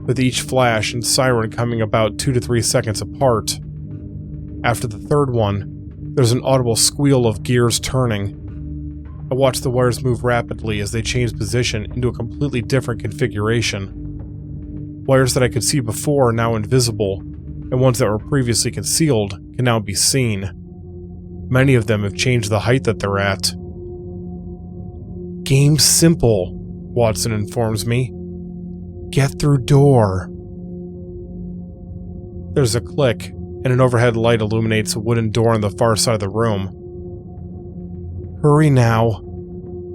with each flash and siren coming about 2 to 3 seconds apart. After the third one, there's an audible squeal of gears turning. I watch the wires move rapidly as they change position into a completely different configuration. Wires that I could see before are now invisible, and ones that were previously concealed can now be seen. Many of them have changed the height that they're at. Game's simple, Watson informs me. Get through door. There's a click, and an overhead light illuminates a wooden door on the far side of the room. Hurry now.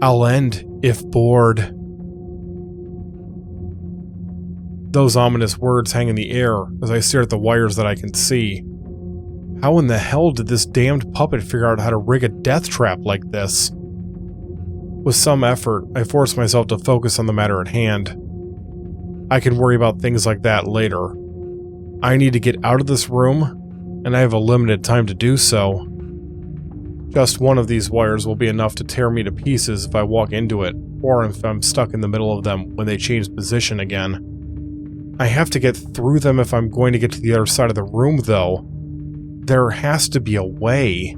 I'll end if bored. Those ominous words hang in the air as I stare at the wires that I can see. How in the hell did this damned puppet figure out how to rig a death trap like this? With some effort, I force myself to focus on the matter at hand. I can worry about things like that later. I need to get out of this room, and I have a limited time to do so. Just one of these wires will be enough to tear me to pieces if I walk into it, or if I'm stuck in the middle of them when they change position again. I have to get through them if I'm going to get to the other side of the room, though. There has to be a way.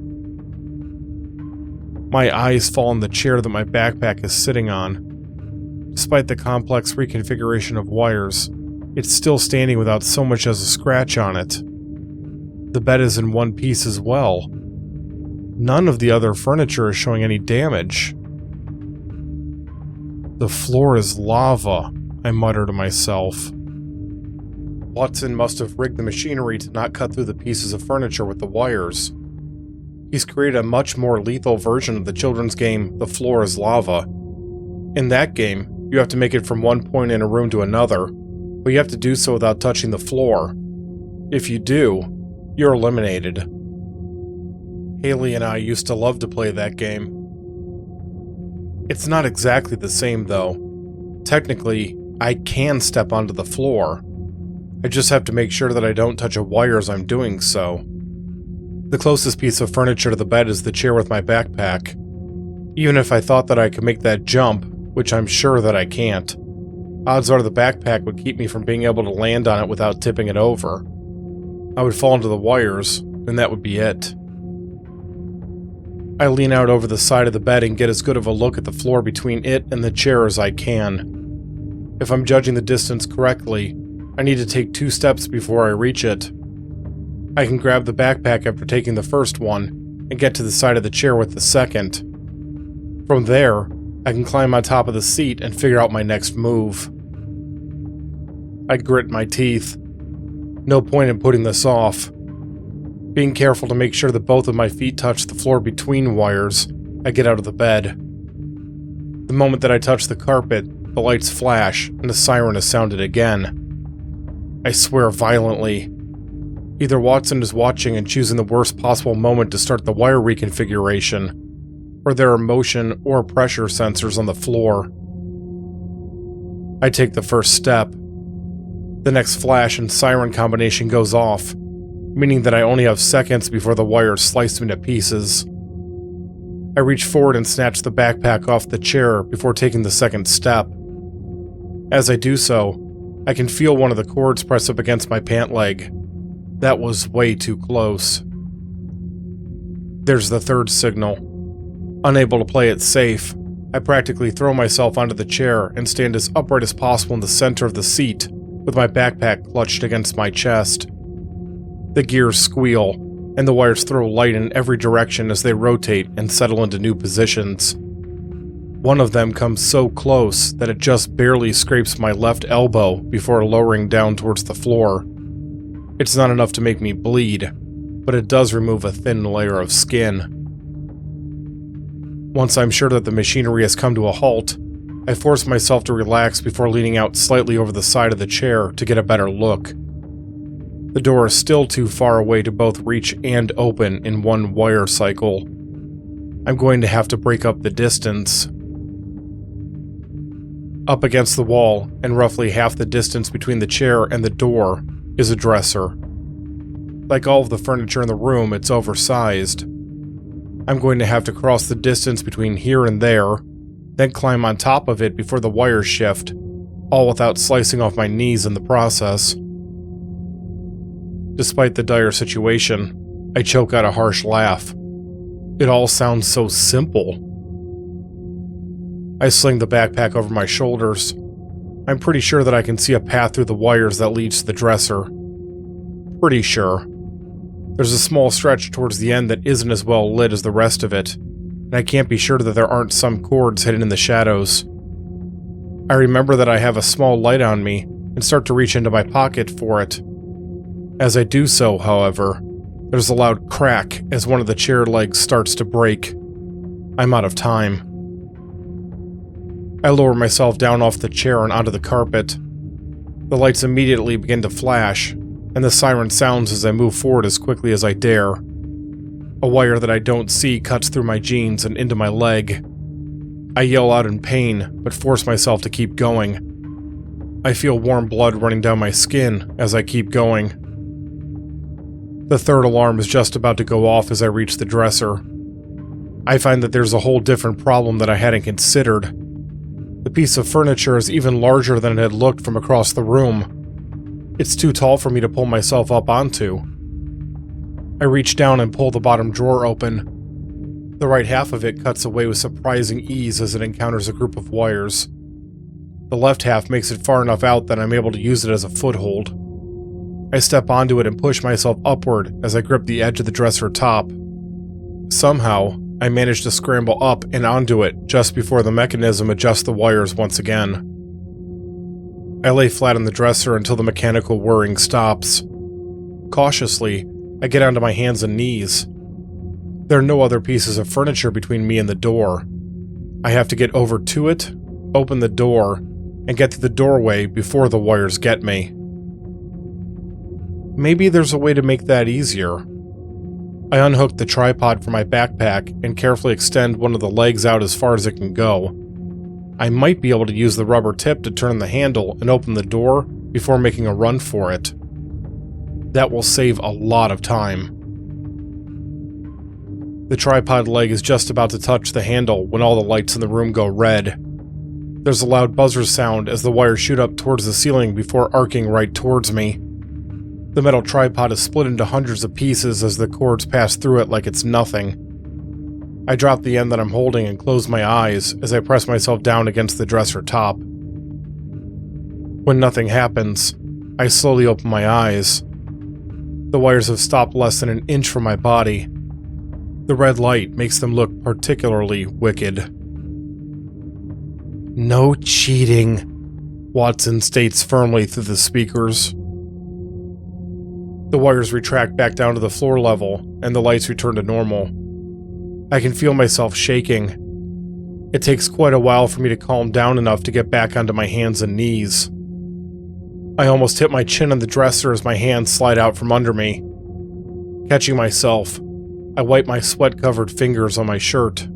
My eyes fall on the chair that my backpack is sitting on. Despite the complex reconfiguration of wires, it's still standing without so much as a scratch on it. The bed is in one piece as well. None of the other furniture is showing any damage. The floor is lava, I mutter to myself. Watson must have rigged the machinery to not cut through the pieces of furniture with the wires. He's created a much more lethal version of the children's game, The Floor is Lava. In that game, you have to make it from one point in a room to another, but you have to do so without touching the floor. If you do, you're eliminated. Haley and I used to love to play that game. It's not exactly the same, though. Technically, I can step onto the floor. I just have to make sure that I don't touch a wire as I'm doing so. The closest piece of furniture to the bed is the chair with my backpack. Even if I thought that I could make that jump, which I'm sure that I can't, odds are the backpack would keep me from being able to land on it without tipping it over. I would fall into the wires, and that would be it. I lean out over the side of the bed and get as good of a look at the floor between it and the chair as I can. If I'm judging the distance correctly, I need to take 2 steps before I reach it. I can grab the backpack after taking the first one, and get to the side of the chair with the second. From there, I can climb on top of the seat and figure out my next move. I grit my teeth. No point in putting this off. Being careful to make sure that both of my feet touch the floor between wires, I get out of the bed. The moment that I touch the carpet, the lights flash, and the siren is sounded again. I swear violently. Either Watson is watching and choosing the worst possible moment to start the wire reconfiguration, or there are motion or pressure sensors on the floor. I take the first step. The next flash and siren combination goes off, meaning that I only have seconds before the wires slice me to pieces. I reach forward and snatch the backpack off the chair before taking the second step. As I do so, I can feel one of the cords press up against my pant leg. That was way too close. There's the third signal. Unable to play it safe, I practically throw myself onto the chair and stand as upright as possible in the center of the seat, with my backpack clutched against my chest. The gears squeal, and the wires throw light in every direction as they rotate and settle into new positions. One of them comes so close that it just barely scrapes my left elbow before lowering down towards the floor. It's not enough to make me bleed, but it does remove a thin layer of skin. Once I'm sure that the machinery has come to a halt, I force myself to relax before leaning out slightly over the side of the chair to get a better look. The door is still too far away to both reach and open in one wire cycle. I'm going to have to break up the distance. Up against the wall, and roughly half the distance between the chair and the door, is a dresser. Like all of the furniture in the room, it's oversized. I'm going to have to cross the distance between here and there, then climb on top of it before the wires shift, all without slicing off my knees in the process. Despite the dire situation, I choke out a harsh laugh. It all sounds so simple. I sling the backpack over my shoulders. I'm pretty sure that I can see a path through the wires that leads to the dresser. Pretty sure. There's a small stretch towards the end that isn't as well lit as the rest of it, and I can't be sure that there aren't some cords hidden in the shadows. I remember that I have a small light on me and start to reach into my pocket for it. As I do so, however, there's a loud crack as one of the chair legs starts to break. I'm out of time. I lower myself down off the chair and onto the carpet. The lights immediately begin to flash, and the siren sounds as I move forward as quickly as I dare. A wire that I don't see cuts through my jeans and into my leg. I yell out in pain, but force myself to keep going. I feel warm blood running down my skin as I keep going. The third alarm is just about to go off as I reach the dresser. I find that there's a whole different problem that I hadn't considered. The piece of furniture is even larger than it had looked from across the room. It's too tall for me to pull myself up onto. I reach down and pull the bottom drawer open. The right half of it cuts away with surprising ease as it encounters a group of wires. The left half makes it far enough out that I'm able to use it as a foothold. I step onto it and push myself upward as I grip the edge of the dresser top. Somehow, I manage to scramble up and onto it just before the mechanism adjusts the wires once again. I lay flat on the dresser until the mechanical whirring stops. Cautiously, I get onto my hands and knees. There are no other pieces of furniture between me and the door. I have to get over to it, open the door, and get to the doorway before the wires get me. Maybe there's a way to make that easier. I unhook the tripod from my backpack and carefully extend one of the legs out as far as it can go. I might be able to use the rubber tip to turn the handle and open the door before making a run for it. That will save a lot of time. The tripod leg is just about to touch the handle when all the lights in the room go red. There's a loud buzzer sound as the wires shoot up towards the ceiling before arcing right towards me. The metal tripod is split into hundreds of pieces as the cords pass through it like it's nothing. I drop the end that I'm holding and close my eyes as I press myself down against the dresser top. When nothing happens, I slowly open my eyes. The wires have stopped less than an inch from my body. The red light makes them look particularly wicked. "No cheating," Watson states firmly through the speakers. The wires retract back down to the floor level, and the lights return to normal. I can feel myself shaking. It takes quite a while for me to calm down enough to get back onto my hands and knees. I almost hit my chin on the dresser as my hands slide out from under me. Catching myself, I wipe my sweat-covered fingers on my shirt.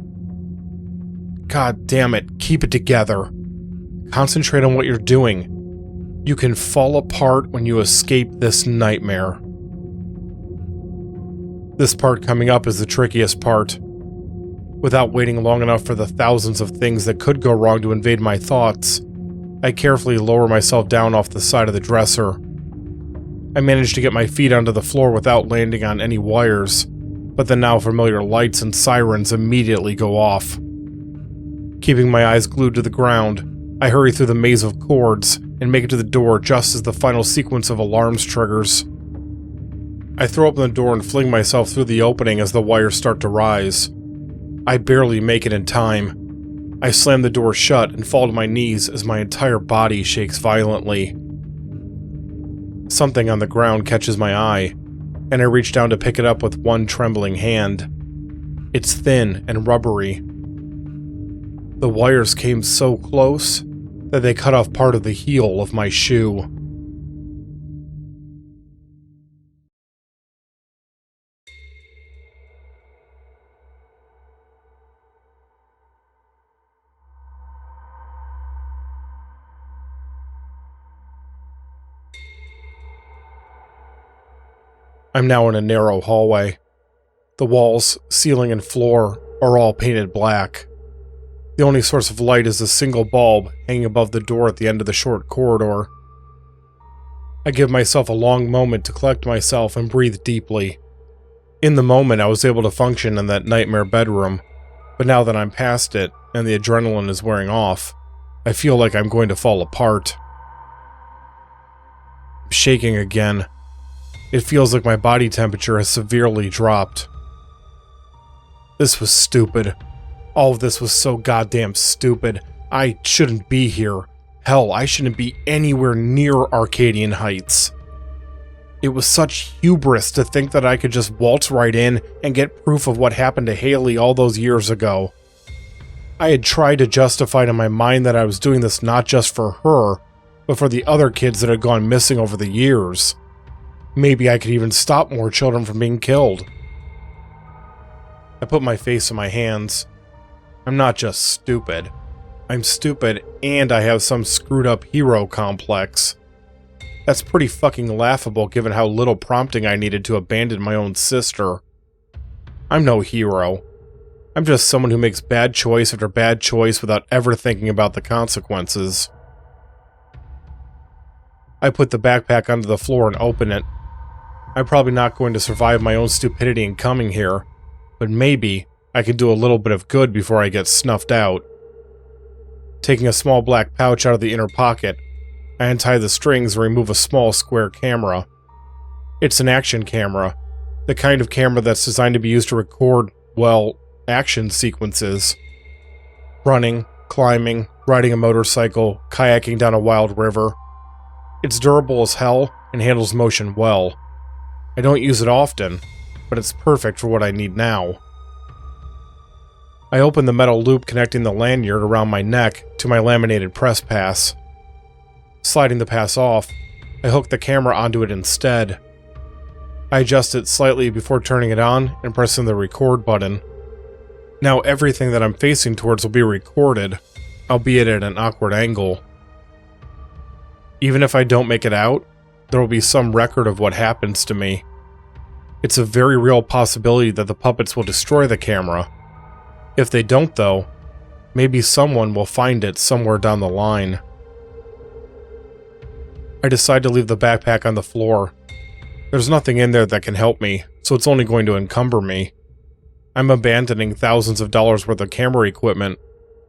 God damn it, keep it together. Concentrate on what you're doing. You can fall apart when you escape this nightmare. This part coming up is the trickiest part. Without waiting long enough for the thousands of things that could go wrong to invade my thoughts, I carefully lower myself down off the side of the dresser. I manage to get my feet onto the floor without landing on any wires, but the now familiar lights and sirens immediately go off. Keeping my eyes glued to the ground, I hurry through the maze of cords and make it to the door just as the final sequence of alarms triggers. I throw open the door and fling myself through the opening as the wires start to rise. I barely make it in time. I slam the door shut and fall to my knees as my entire body shakes violently. Something on the ground catches my eye, and I reach down to pick it up with one trembling hand. It's thin and rubbery. The wires came so close that they cut off part of the heel of my shoe. I'm now in a narrow hallway. The walls, ceiling, and floor are all painted black. The only source of light is a single bulb hanging above the door at the end of the short corridor. I give myself a long moment to collect myself and breathe deeply. In the moment, I was able to function in that nightmare bedroom, but now that I'm past it and the adrenaline is wearing off, I feel like I'm going to fall apart. I'm shaking again. It feels like my body temperature has severely dropped. This was stupid. All of this was so goddamn stupid. I shouldn't be here. Hell, I shouldn't be anywhere near Arcadian Heights. It was such hubris to think that I could just waltz right in and get proof of what happened to Haley all those years ago. I had tried to justify to my mind that I was doing this not just for her, but for the other kids that had gone missing over the years. Maybe I could even stop more children from being killed. I put my face in my hands. I'm not just stupid. I'm stupid and I have some screwed up hero complex. That's pretty fucking laughable given how little prompting I needed to abandon my own sister. I'm no hero. I'm just someone who makes bad choice after bad choice without ever thinking about the consequences. I put the backpack onto the floor and open it. I'm probably not going to survive my own stupidity in coming here, but maybe I can do a little bit of good before I get snuffed out. Taking a small black pouch out of the inner pocket, I untie the strings and remove a small square camera. It's an action camera, the kind of camera that's designed to be used to record, well, action sequences. Running, climbing, riding a motorcycle, kayaking down a wild river. It's durable as hell and handles motion well. I don't use it often, but it's perfect for what I need now. I open the metal loop connecting the lanyard around my neck to my laminated press pass. Sliding the pass off, I hook the camera onto it instead. I adjust it slightly before turning it on and pressing the record button. Now everything that I'm facing towards will be recorded, albeit at an awkward angle. Even if I don't make it out, there will be some record of what happens to me. It's a very real possibility that the puppets will destroy the camera. If they don't, though, maybe someone will find it somewhere down the line. I decide to leave the backpack on the floor. There's nothing in there that can help me, so it's only going to encumber me. I'm abandoning thousands of dollars worth of camera equipment,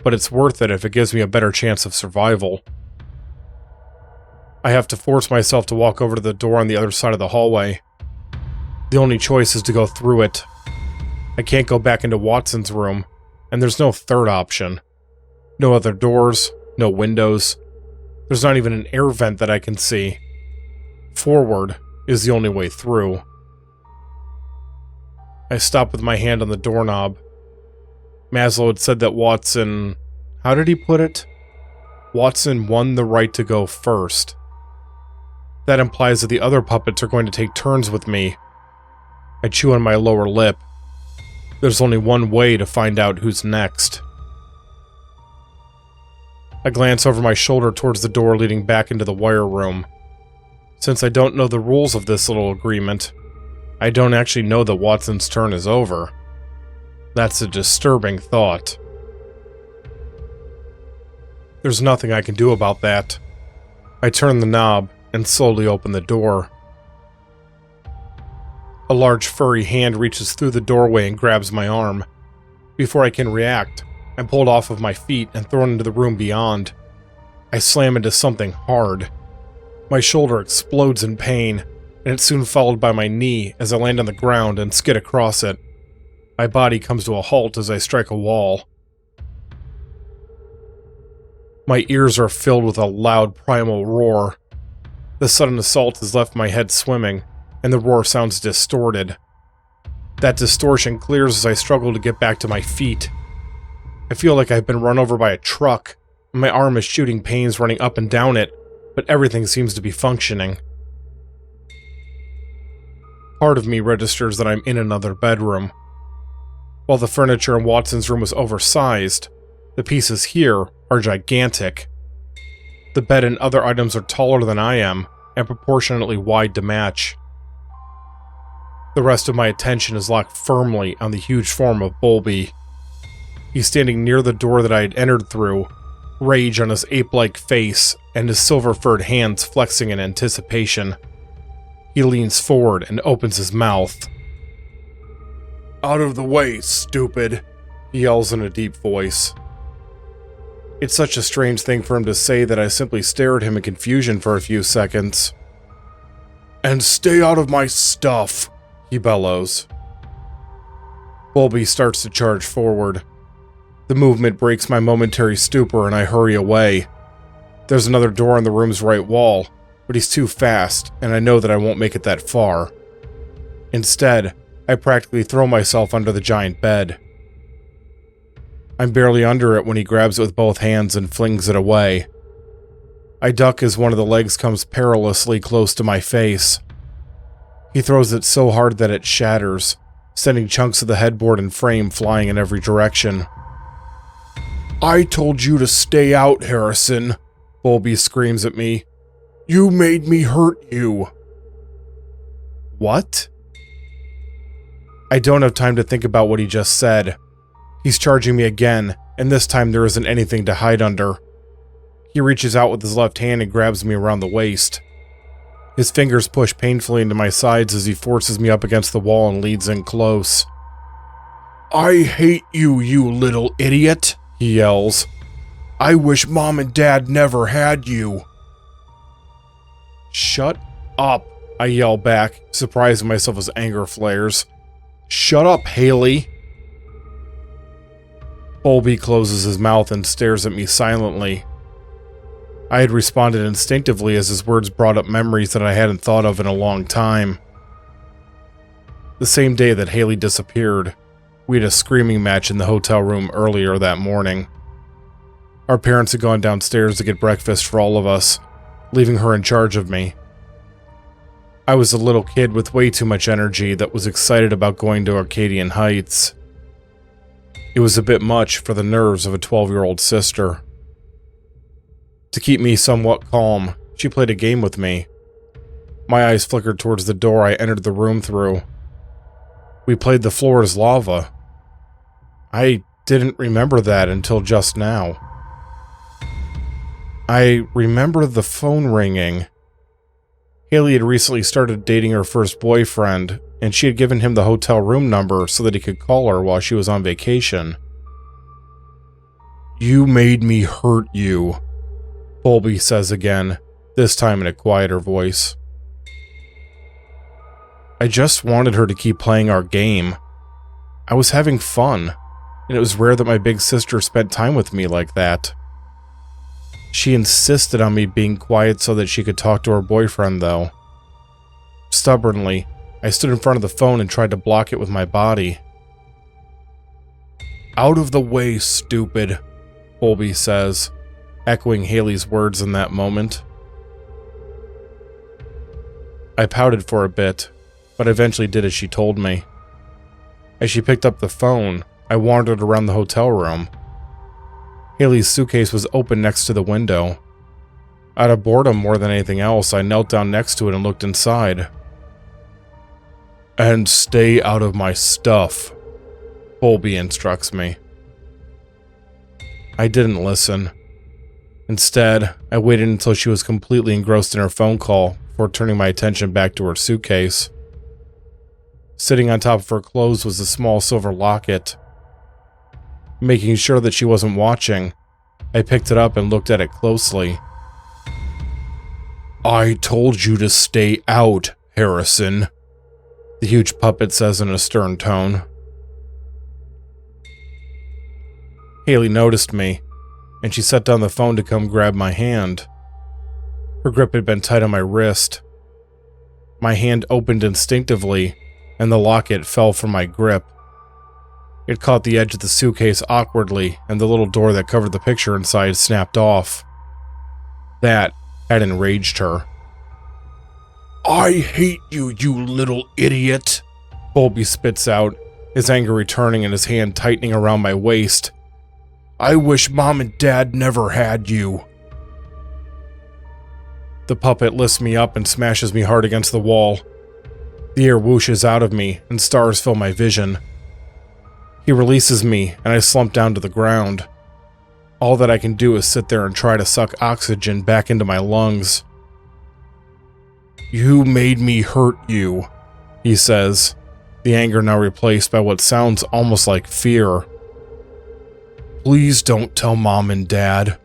but it's worth it if it gives me a better chance of survival. I have to force myself to walk over to the door on the other side of the hallway. The only choice is to go through it. I can't go back into Watson's room, and there's no third option. No other doors, no windows. There's not even an air vent that I can see. Forward is the only way through. I stop with my hand on the doorknob. Maslo had said that Watson... how did he put it? Watson won the right to go first. That implies that the other puppets are going to take turns with me. I chew on my lower lip. There's only one way to find out who's next. I glance over my shoulder towards the door leading back into the wire room. Since I don't know the rules of this little agreement, I don't actually know that Watson's turn is over. That's a disturbing thought. There's nothing I can do about that. I turn the knob and slowly open the door. A large furry hand reaches through the doorway and grabs my arm. Before I can react, I'm pulled off of my feet and thrown into the room beyond. I slam into something hard. My shoulder explodes in pain, and it's soon followed by my knee as I land on the ground and skid across it. My body comes to a halt as I strike a wall. My ears are filled with a loud primal roar. The sudden assault has left my head swimming, and the roar sounds distorted. That distortion clears as I struggle to get back to my feet. I feel like I've been run over by a truck, and my arm is shooting pains running up and down it, but everything seems to be functioning. Part of me registers that I'm in another bedroom. While the furniture in Watson's room was oversized, the pieces here are gigantic. The bed and other items are taller than I am, and proportionately wide to match. The rest of my attention is locked firmly on the huge form of Bulby. He's standing near the door that I had entered through, rage on his ape-like face and his silver-furred hands flexing in anticipation. He leans forward and opens his mouth. "Out of the way, stupid," he yells in a deep voice. It's such a strange thing for him to say that I simply stare at him in confusion for a few seconds. "And stay out of my stuff," he bellows. Bulby starts to charge forward. The movement breaks my momentary stupor and I hurry away. There's another door on the room's right wall, but he's too fast, and I know that I won't make it that far. Instead, I practically throw myself under the giant bed. I'm barely under it when he grabs it with both hands and flings it away. I duck as one of the legs comes perilously close to my face. He throws it so hard that it shatters, sending chunks of the headboard and frame flying in every direction. "I told you to stay out, Harrison," Bulby screams at me. "You made me hurt you." What? I don't have time to think about what he just said. He's charging me again, and this time there isn't anything to hide under. He reaches out with his left hand and grabs me around the waist. His fingers push painfully into my sides as he forces me up against the wall and leads in close. "I hate you, you little idiot," he yells. "I wish Mom and Dad never had you." "Shut up," I yell back, surprising myself as anger flares. "Shut up, Haley." Bulby closes his mouth and stares at me silently. I had responded instinctively as his words brought up memories that I hadn't thought of in a long time. The same day that Haley disappeared, we had a screaming match in the hotel room earlier that morning. Our parents had gone downstairs to get breakfast for all of us, leaving her in charge of me. I was a little kid with way too much energy that was excited about going to Arcadian Heights. It was a bit much for the nerves of a 12-year-old sister. To keep me somewhat calm, she played a game with me. My eyes flickered towards the door I entered the room through. We played the floor is lava. I didn't remember that until just now. I remember the phone ringing. Haley had recently started dating her first boyfriend, and she had given him the hotel room number so that he could call her while she was on vacation. "You made me hurt you," Bulby says again, this time in a quieter voice. I just wanted her to keep playing our game. I was having fun, and it was rare that my big sister spent time with me like that. She insisted on me being quiet so that she could talk to her boyfriend, though. Stubbornly, I stood in front of the phone and tried to block it with my body. "Out of the way, stupid," Bulby says, echoing Haley's words in that moment. I pouted for a bit, but eventually did as she told me. As she picked up the phone, I wandered around the hotel room. Haley's suitcase was open next to the window. Out of boredom more than anything else, I knelt down next to it and looked inside. "And stay out of my stuff," Bulby instructs me. I didn't listen. Instead, I waited until she was completely engrossed in her phone call before turning my attention back to her suitcase. Sitting on top of her clothes was a small silver locket. Making sure that she wasn't watching, I picked it up and looked at it closely. "I told you to stay out, Harrison," the huge puppet says in a stern tone. Haley noticed me, and she set down the phone to come grab my hand. Her grip had been tight on my wrist. My hand opened instinctively, and the locket fell from my grip. It caught the edge of the suitcase awkwardly, and the little door that covered the picture inside snapped off. That had enraged her. "I hate you, you little idiot," Bulby spits out, his anger returning and his hand tightening around my waist. "I wish Mom and Dad never had you." The puppet lifts me up and smashes me hard against the wall. The air whooshes out of me, and stars fill my vision. He releases me, and I slump down to the ground. All that I can do is sit there and try to suck oxygen back into my lungs. "You made me hurt you," he says, the anger now replaced by what sounds almost like fear. "Please don't tell Mom and Dad.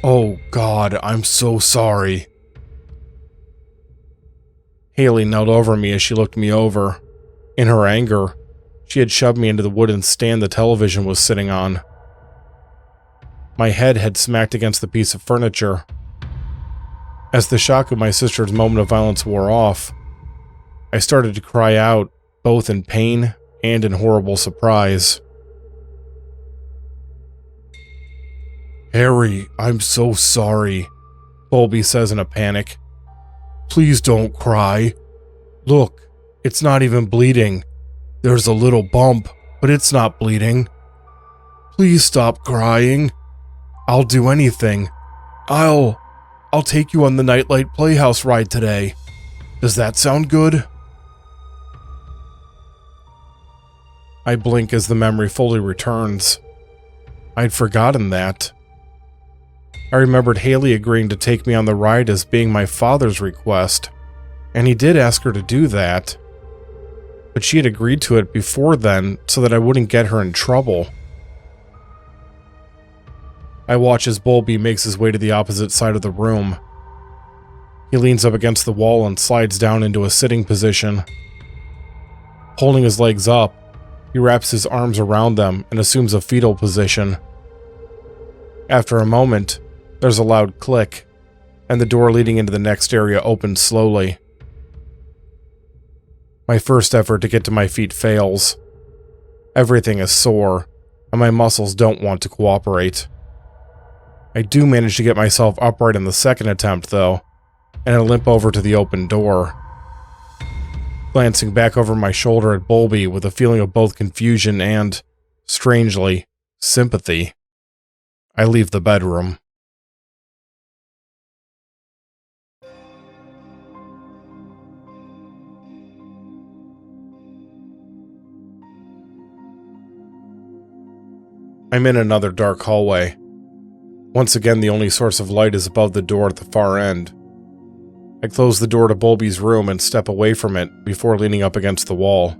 Oh God, I'm so sorry." Haley knelt over me as she looked me over. In her anger, she had shoved me into the wooden stand the television was sitting on. My head had smacked against the piece of furniture. As the shock of my sister's moment of violence wore off, I started to cry out, both in pain and in horrible surprise. "Harry, I'm so sorry," Bulby says in a panic. "Please don't cry. Look, it's not even bleeding. There's a little bump, but it's not bleeding. Please stop crying. I'll do anything. I'll take you on the Nightlight Playhouse ride today. Does that sound good?" I blink as the memory fully returns. I'd forgotten that. I remembered Haley agreeing to take me on the ride as being my father's request, and he did ask her to do that, but she had agreed to it before then so that I wouldn't get her in trouble. I watch as Bulby makes his way to the opposite side of the room. He leans up against the wall and slides down into a sitting position. Holding his legs up, he wraps his arms around them and assumes a fetal position. After a moment, there's a loud click, and the door leading into the next area opens slowly. My first effort to get to my feet fails. Everything is sore, and my muscles don't want to cooperate. I do manage to get myself upright in the second attempt, though, and I limp over to the open door. Glancing back over my shoulder at Bulby with a feeling of both confusion and, strangely, sympathy, I leave the bedroom. I'm in another dark hallway. Once again, the only source of light is above the door at the far end. I close the door to Bulby's room and step away from it before leaning up against the wall.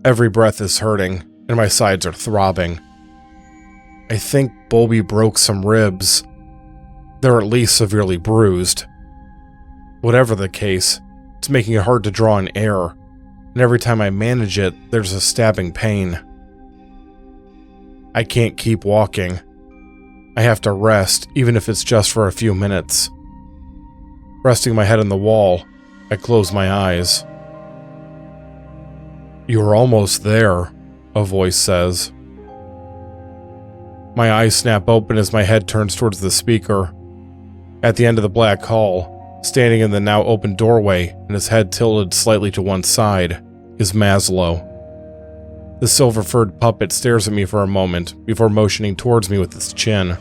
Every breath is hurting, and my sides are throbbing. I think Bulby broke some ribs. They're at least severely bruised. Whatever the case, it's making it hard to draw in air, and every time I manage it, there's a stabbing pain. I can't keep walking. I have to rest, even if it's just for a few minutes. Resting my head on the wall, I close my eyes. "You're almost there," a voice says. My eyes snap open as my head turns towards the speaker. At the end of the black hall, standing in the now open doorway and his head tilted slightly to one side, is Maslo. The silver-furred puppet stares at me for a moment before motioning towards me with its chin.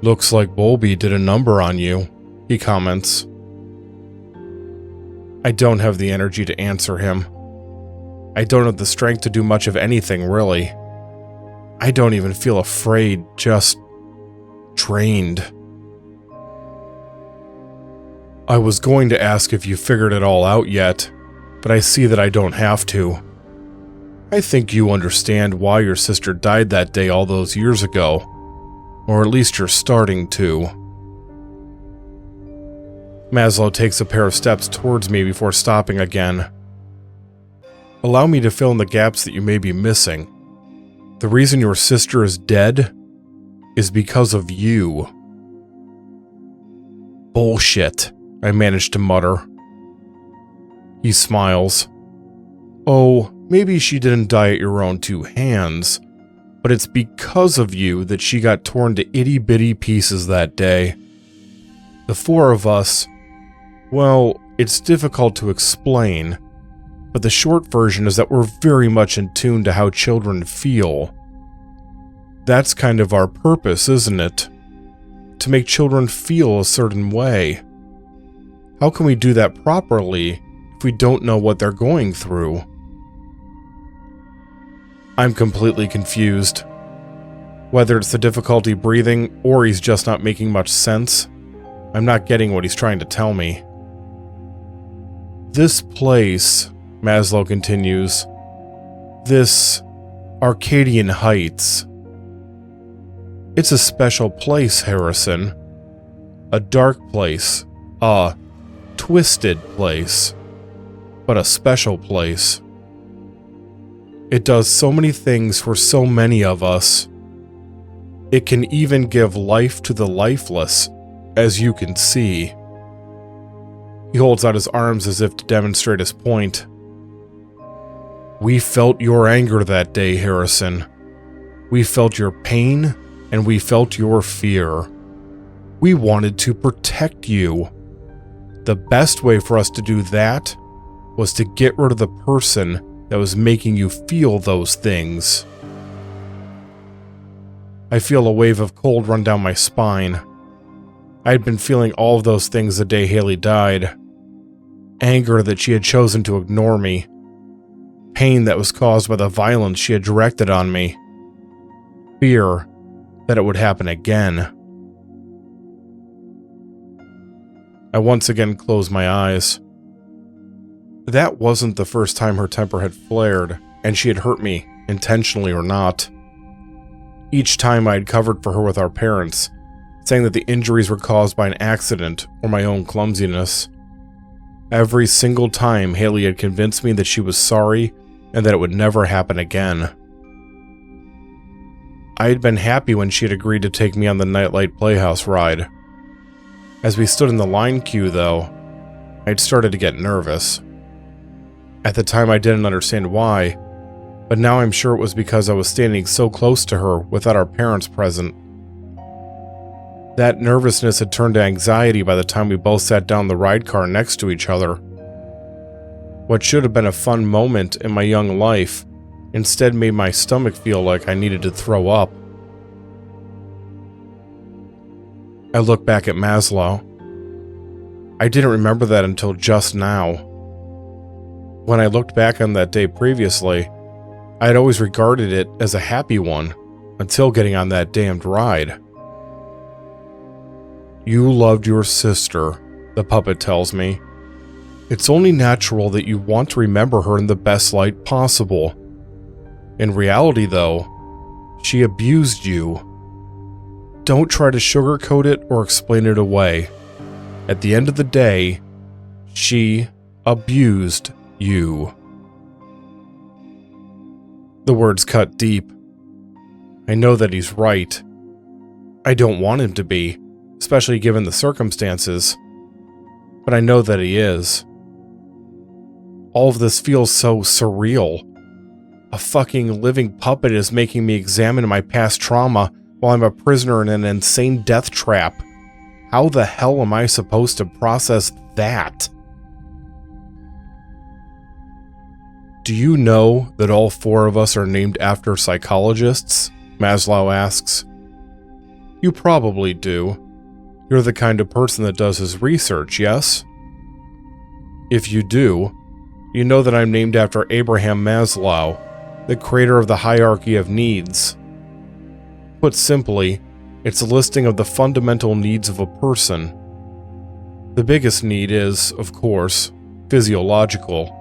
"Looks like Bulby did a number on you," he comments. I don't have the energy to answer him. I don't have the strength to do much of anything, really. I don't even feel afraid, just drained. "I was going to ask if you figured it all out yet, but I see that I don't have to. I think you understand why your sister died that day all those years ago, or at least you're starting to." Maslo takes a pair of steps towards me before stopping again. "Allow me to fill in the gaps that you may be missing. The reason your sister is dead is because of you." "Bullshit," I managed to mutter. He smiles. "Oh, maybe she didn't die at your own two hands, but it's because of you that she got torn to itty-bitty pieces that day. The four of us, well, it's difficult to explain, but the short version is that we're very much in tune to how children feel. That's kind of our purpose, isn't it? To make children feel a certain way. How can we do that properly if we don't know what they're going through?" I'm completely confused. Whether it's the difficulty breathing or he's just not making much sense, I'm not getting what he's trying to tell me. "This place," Maslo continues, "this Arcadian Heights. It's a special place, Harrison. A dark place, a twisted place, but a special place. It does so many things for so many of us. It can even give life to the lifeless, as you can see." He holds out his arms as if to demonstrate his point. "We felt your anger that day, Harrison. We felt your pain, and we felt your fear. We wanted to protect you. The best way for us to do that was to get rid of the person that was making you feel those things." I feel a wave of cold run down my spine. I had been feeling all of those things the day Haley died. Anger that she had chosen to ignore me. Pain that was caused by the violence she had directed on me. Fear that it would happen again. I once again closed my eyes. That wasn't the first time her temper had flared, and she had hurt me, intentionally or not. Each time I had covered for her with our parents, saying that the injuries were caused by an accident or my own clumsiness. Every single time Haley had convinced me that she was sorry and that it would never happen again. I had been happy when she had agreed to take me on the Nightlight Playhouse ride. As we stood in the line queue, though, I had started to get nervous. At the time I didn't understand why, but now I'm sure it was because I was standing so close to her without our parents present. That nervousness had turned to anxiety by the time we both sat down the ride car next to each other. What should have been a fun moment in my young life instead made my stomach feel like I needed to throw up. I look back at Maslo. I didn't remember that until just now. When I looked back on that day previously, I had always regarded it as a happy one until getting on that damned ride. You loved your sister, the puppet tells me. It's only natural that you want to remember her in the best light possible. In reality, though, she abused you. Don't try to sugarcoat it or explain it away. At the end of the day, she abused you. The words cut deep. I know that he's right. I don't want him to be, especially given the circumstances, but I know that he is. All of this feels so surreal. A fucking living puppet is making me examine my past trauma while I'm a prisoner in an insane death trap. How the hell am I supposed to process that? Do you know that all four of us are named after psychologists? Maslo asks. You probably do. You're the kind of person that does his research, yes? If you do, you know that I'm named after Abraham Maslow, the creator of the hierarchy of needs. Put simply, it's a listing of the fundamental needs of a person. The biggest need is, of course, physiological.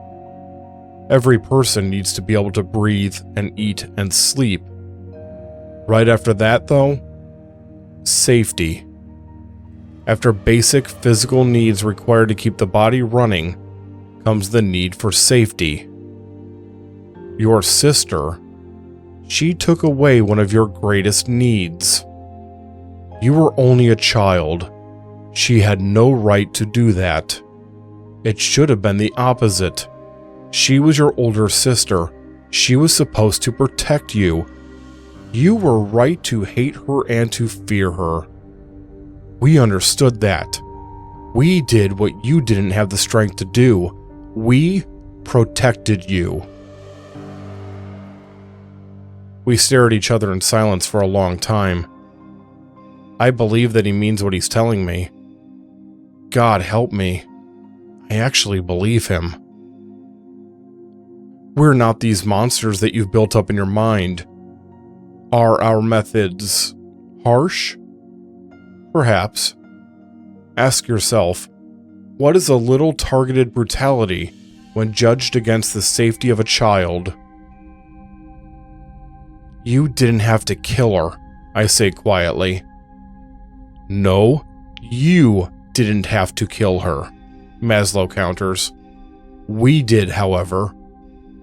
Every person needs to be able to breathe and eat and sleep. Right after that, though, safety. After basic physical needs required to keep the body running, comes the need for safety. Your sister, she took away one of your greatest needs. You were only a child. She had no right to do that. It should have been the opposite. She was your older sister. She was supposed to protect you. You were right to hate her and to fear her. We understood that. We did what you didn't have the strength to do. We protected you. We stare at each other in silence for a long time. I believe that he means what he's telling me. God help me. I actually believe him. We're not these monsters that you've built up in your mind. Are our methods harsh? Perhaps. Ask yourself, what is a little targeted brutality when judged against the safety of a child? You didn't have to kill her, I say quietly. No, you didn't have to kill her, Maslo counters. We did, however.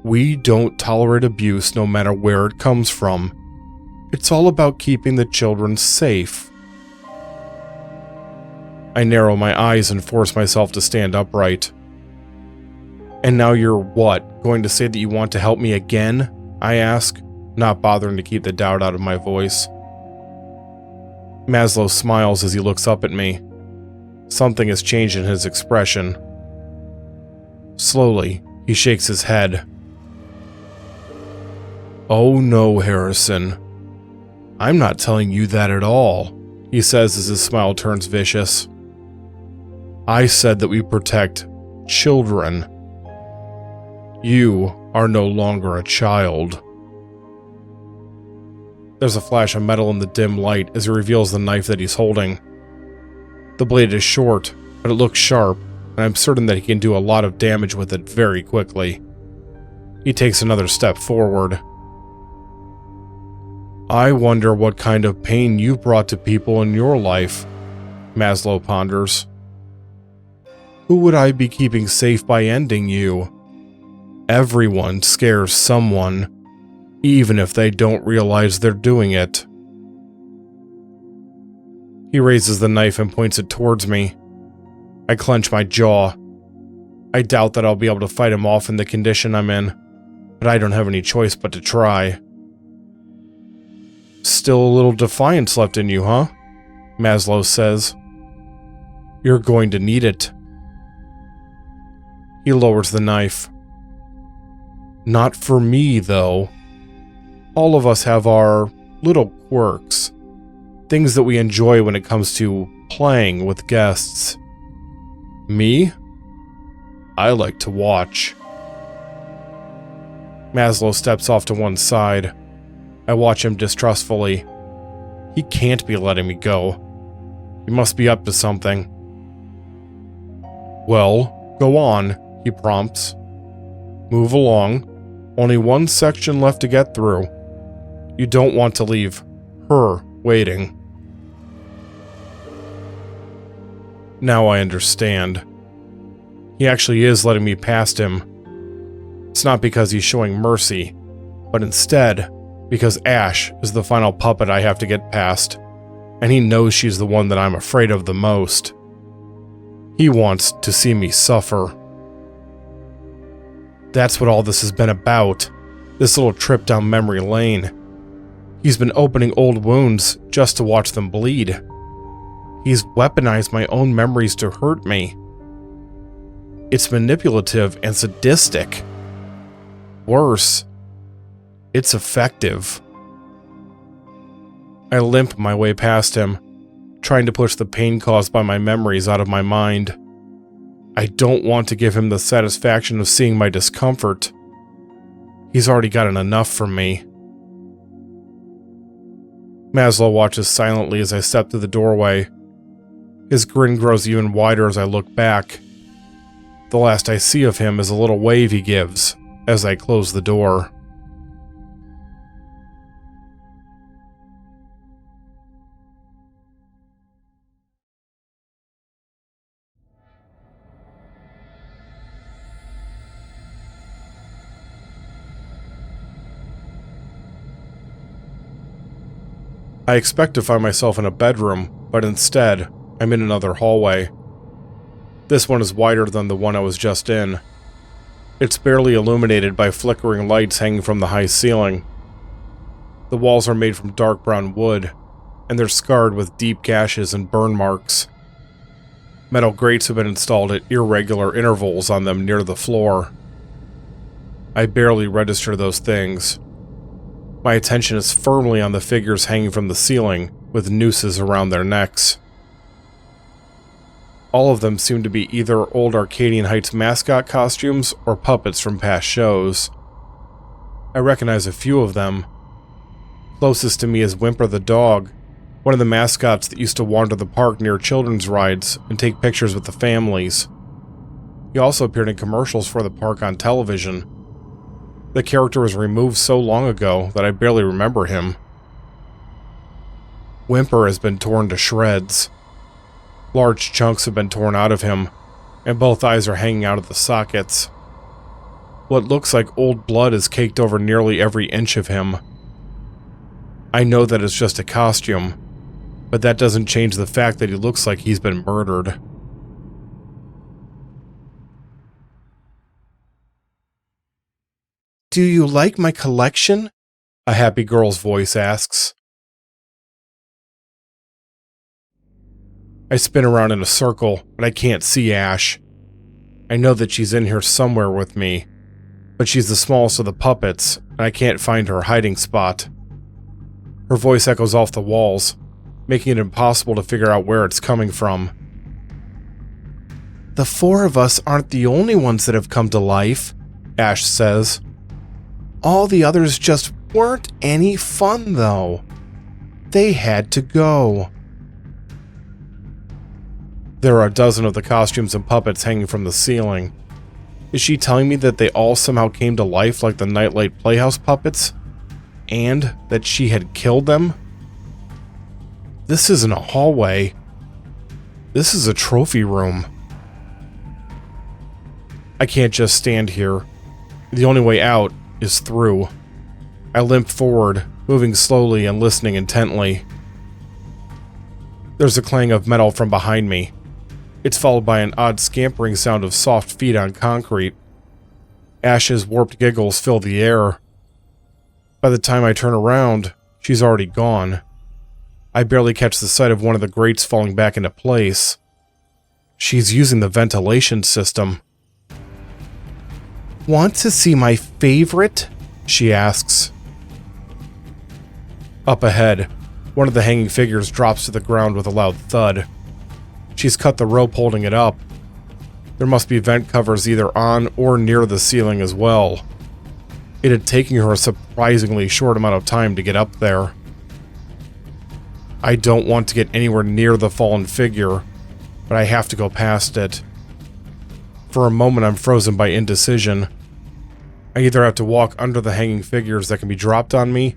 We don't tolerate abuse no matter where it comes from. It's all about keeping the children safe. I narrow my eyes and force myself to stand upright. And now you're what, going to say that you want to help me again? I ask, not bothering to keep the doubt out of my voice. Maslo smiles as he looks up at me. Something has changed in his expression. Slowly, he shakes his head. Oh no, Harrison. I'm not telling you that at all, he says as his smile turns vicious. I said that we protect children. You are no longer a child. There's a flash of metal in the dim light as he reveals the knife that he's holding. The blade is short, but it looks sharp, and I'm certain that he can do a lot of damage with it very quickly. He takes another step forward. I wonder what kind of pain you brought to people in your life, Maslo ponders. Who would I be keeping safe by ending you? Everyone scares someone, even if they don't realize they're doing it. He raises the knife and points it towards me. I clench my jaw. I doubt that I'll be able to fight him off in the condition I'm in, but I don't have any choice but to try. Still a little defiance left in you, huh? Maslo says. You're going to need it. He lowers the knife. Not for me, though. All of us have our little quirks. Things that we enjoy when it comes to playing with guests. Me? I like to watch. Maslo steps off to one side. I watch him distrustfully. He can't be letting me go. He must be up to something. Well, go on, he prompts. Move along. Only one section left to get through. You don't want to leave her waiting. Now I understand. He actually is letting me past him. It's not because he's showing mercy, but instead because Ash is the final puppet I have to get past, and he knows she's the one that I'm afraid of the most. He wants to see me suffer. That's what all this has been about, this little trip down memory lane. He's been opening old wounds just to watch them bleed. He's weaponized my own memories to hurt me. It's manipulative and sadistic. Worse, it's effective. I limp my way past him, trying to push the pain caused by my memories out of my mind. I don't want to give him the satisfaction of seeing my discomfort. He's already gotten enough from me. Maslo watches silently as I step through the doorway. His grin grows even wider as I look back. The last I see of him is a little wave he gives as I close the door. I expect to find myself in a bedroom, but instead, I'm in another hallway. This one is wider than the one I was just in. It's barely illuminated by flickering lights hanging from the high ceiling. The walls are made from dark brown wood, and they're scarred with deep gashes and burn marks. Metal grates have been installed at irregular intervals on them near the floor. I barely register those things. My attention is firmly on the figures hanging from the ceiling, with nooses around their necks. All of them seem to be either old Arcadian Heights mascot costumes or puppets from past shows. I recognize a few of them. Closest to me is Whimper the dog, one of the mascots that used to wander the park near children's rides and take pictures with the families. He also appeared in commercials for the park on television. The character was removed so long ago that I barely remember him. Whimper has been torn to shreds. Large chunks have been torn out of him, and both eyes are hanging out of the sockets. What looks like old blood is caked over nearly every inch of him. I know that it's just a costume, but that doesn't change the fact that he looks like he's been murdered. Do you like my collection? A happy girl's voice asks. I spin around in a circle, but I can't see Ash. I know that she's in here somewhere with me, but she's the smallest of the puppets, and I can't find her hiding spot. Her voice echoes off the walls, making it impossible to figure out where it's coming from. The four of us aren't the only ones that have come to life, Ash says. All the others just weren't any fun, though. They had to go. There are a dozen of the costumes and puppets hanging from the ceiling. Is she telling me that they all somehow came to life like the Nightlight Playhouse puppets? And that she had killed them? This isn't a hallway. This is a trophy room. I can't just stand here. The only way out is through. I limp forward, moving slowly and listening intently. There's a clang of metal from behind me. It's followed by an odd scampering sound of soft feet on concrete. Ash's warped giggles fill the air. By the time I turn around, she's already gone. I barely catch the sight of one of the grates falling back into place. She's using the ventilation system. "Want to see my favorite?" she asks. Up ahead, one of the hanging figures drops to the ground with a loud thud. She's cut the rope holding it up. There must be vent covers either on or near the ceiling as well. It had taken her a surprisingly short amount of time to get up there. I don't want to get anywhere near the fallen figure, but I have to go past it. For a moment, I'm frozen by indecision. I either have to walk under the hanging figures that can be dropped on me,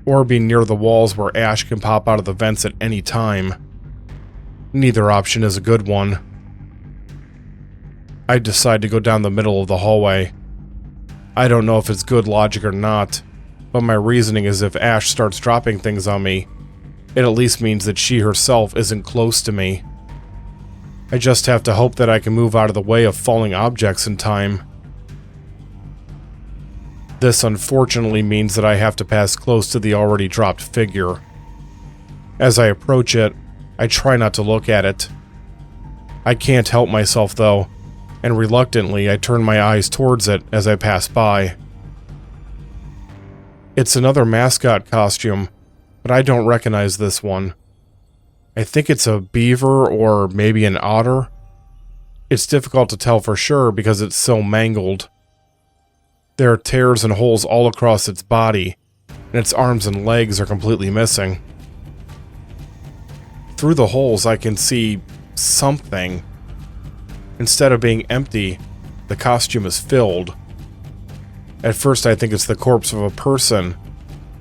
or be near the walls where Ash can pop out of the vents at any time. Neither option is a good one. I decide to go down the middle of the hallway. I don't know if it's good logic or not, but my reasoning is if Ash starts dropping things on me, it at least means that she herself isn't close to me. I just have to hope that I can move out of the way of falling objects in time. This unfortunately means that I have to pass close to the already dropped figure. As I approach it, I try not to look at it. I can't help myself though, and reluctantly I turn my eyes towards it as I pass by. It's another mascot costume, but I don't recognize this one. I think it's a beaver or maybe an otter. It's difficult to tell for sure because it's so mangled. There are tears and holes all across its body, and its arms and legs are completely missing. Through the holes I can see something. Instead of being empty, the costume is filled. At first I think it's the corpse of a person,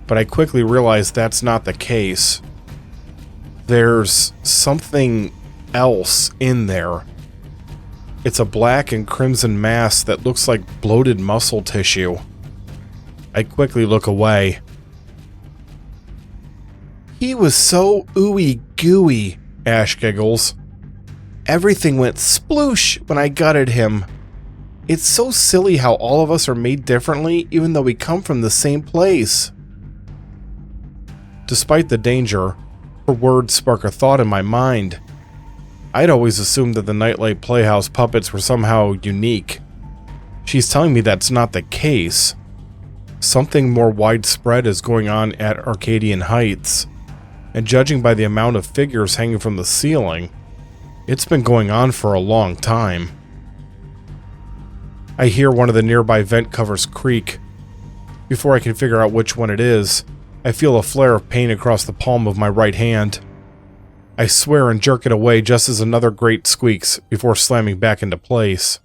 but I quickly realize that's not the case. There's something else in there. It's a black and crimson mass that looks like bloated muscle tissue. I quickly look away. "He was so ooey gooey," Ash giggles. "Everything went sploosh when I gutted him. It's so silly how all of us are made differently even though we come from the same place." Despite the danger, her words spark a thought in my mind. I'd always assumed that the Nightlight Playhouse puppets were somehow unique. She's telling me that's not the case. Something more widespread is going on at Arcadian Heights, and judging by the amount of figures hanging from the ceiling, it's been going on for a long time. I hear one of the nearby vent covers creak. Before I can figure out which one it is, I feel a flare of pain across the palm of my right hand. I swear and jerk it away just as another grate squeaks before slamming back into place.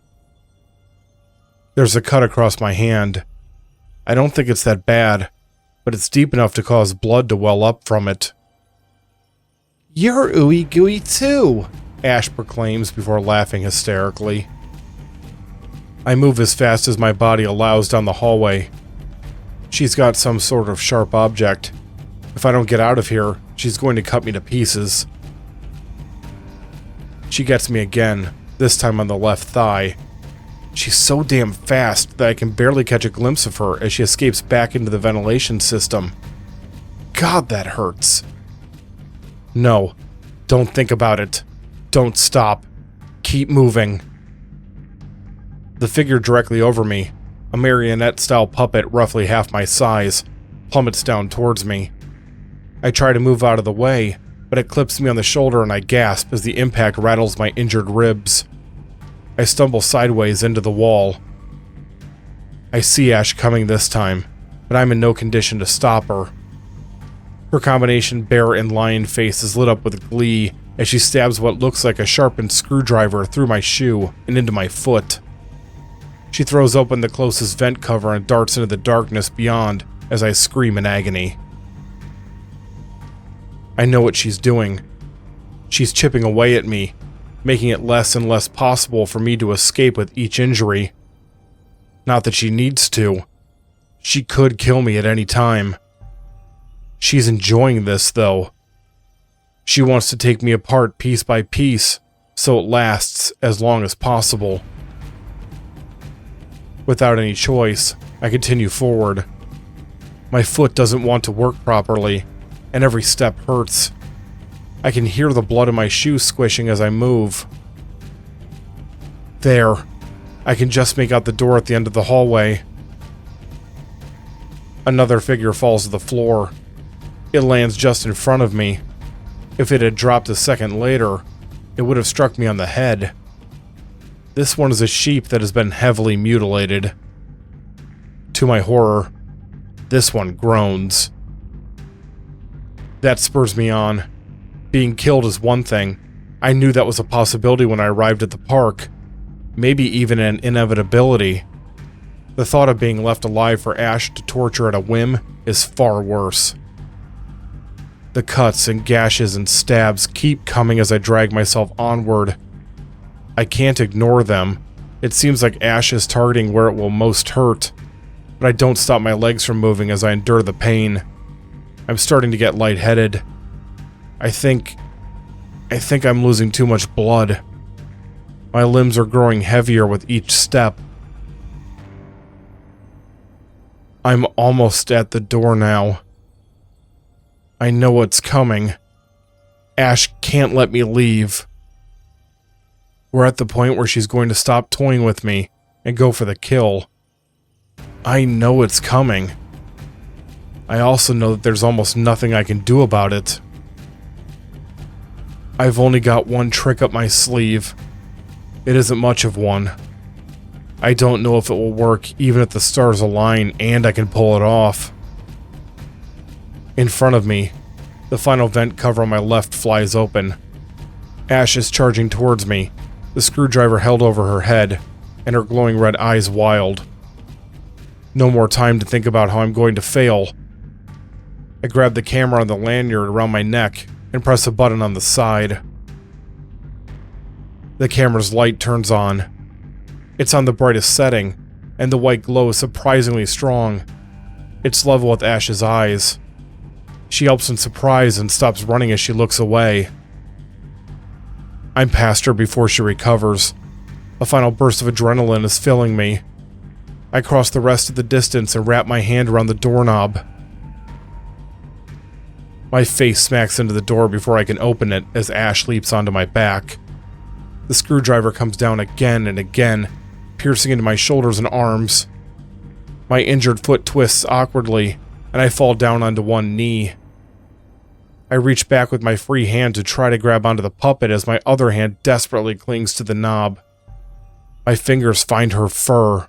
There's a cut across my hand. I don't think it's that bad, but it's deep enough to cause blood to well up from it. "You're ooey gooey too," Ash proclaims before laughing hysterically. I move as fast as my body allows down the hallway. She's got some sort of sharp object. If I don't get out of here, she's going to cut me to pieces. She gets me again, this time on the left thigh. She's so damn fast that I can barely catch a glimpse of her as she escapes back into the ventilation system. God, that hurts. No, don't think about it. Don't stop. Keep moving. The figure directly over me, a marionette-style puppet roughly half my size, plummets down towards me. I try to move out of the way, but it clips me on the shoulder and I gasp as the impact rattles my injured ribs. I stumble sideways into the wall. I see Ash coming this time, but I'm in no condition to stop her. Her combination bear and lion face is lit up with glee as she stabs what looks like a sharpened screwdriver through my shoe and into my foot. She throws open the closest vent cover and darts into the darkness beyond as I scream in agony. I know what she's doing. She's chipping away at me, making it less and less possible for me to escape with each injury. Not that she needs to. She could kill me at any time. She's enjoying this, though. She wants to take me apart piece by piece, so it lasts as long as possible. Without any choice, I continue forward. My foot doesn't want to work properly, and every step hurts. I can hear the blood in my shoe squishing as I move. There. I can just make out the door at the end of the hallway. Another figure falls to the floor. It lands just in front of me. If it had dropped a second later, it would have struck me on the head. This one is a sheep that has been heavily mutilated. To my horror, this one groans. That spurs me on. Being killed is one thing. I knew that was a possibility when I arrived at the park. Maybe even an inevitability. The thought of being left alive for Ash to torture at a whim is far worse. The cuts and gashes and stabs keep coming as I drag myself onward. I can't ignore them. It seems like Ash is targeting where it will most hurt, but I don't stop my legs from moving as I endure the pain. I'm starting to get lightheaded. I think I'm losing too much blood. My limbs are growing heavier with each step. I'm almost at the door now. I know what's coming. Ash can't let me leave. We're at the point where she's going to stop toying with me and go for the kill. I know it's coming. I also know that there's almost nothing I can do about it. I've only got one trick up my sleeve. It isn't much of one. I don't know if it will work even if the stars align and I can pull it off. In front of me, the final vent cover on my left flies open. Ash is charging towards me, the screwdriver held over her head, and her glowing red eyes wild. No more time to think about how I'm going to fail. I grab the camera on the lanyard around my neck and press a button on the side. The camera's light turns on. It's on the brightest setting, and the white glow is surprisingly strong. It's level with Ash's eyes. She helps in surprise and stops running as she looks away. I'm past her before she recovers. A final burst of adrenaline is filling me. I cross the rest of the distance and wrap my hand around the doorknob. My face smacks into the door before I can open it as Ash leaps onto my back. The screwdriver comes down again and again, piercing into my shoulders and arms. My injured foot twists awkwardly, and I fall down onto one knee. I reach back with my free hand to try to grab onto the puppet as my other hand desperately clings to the knob. My fingers find her fur.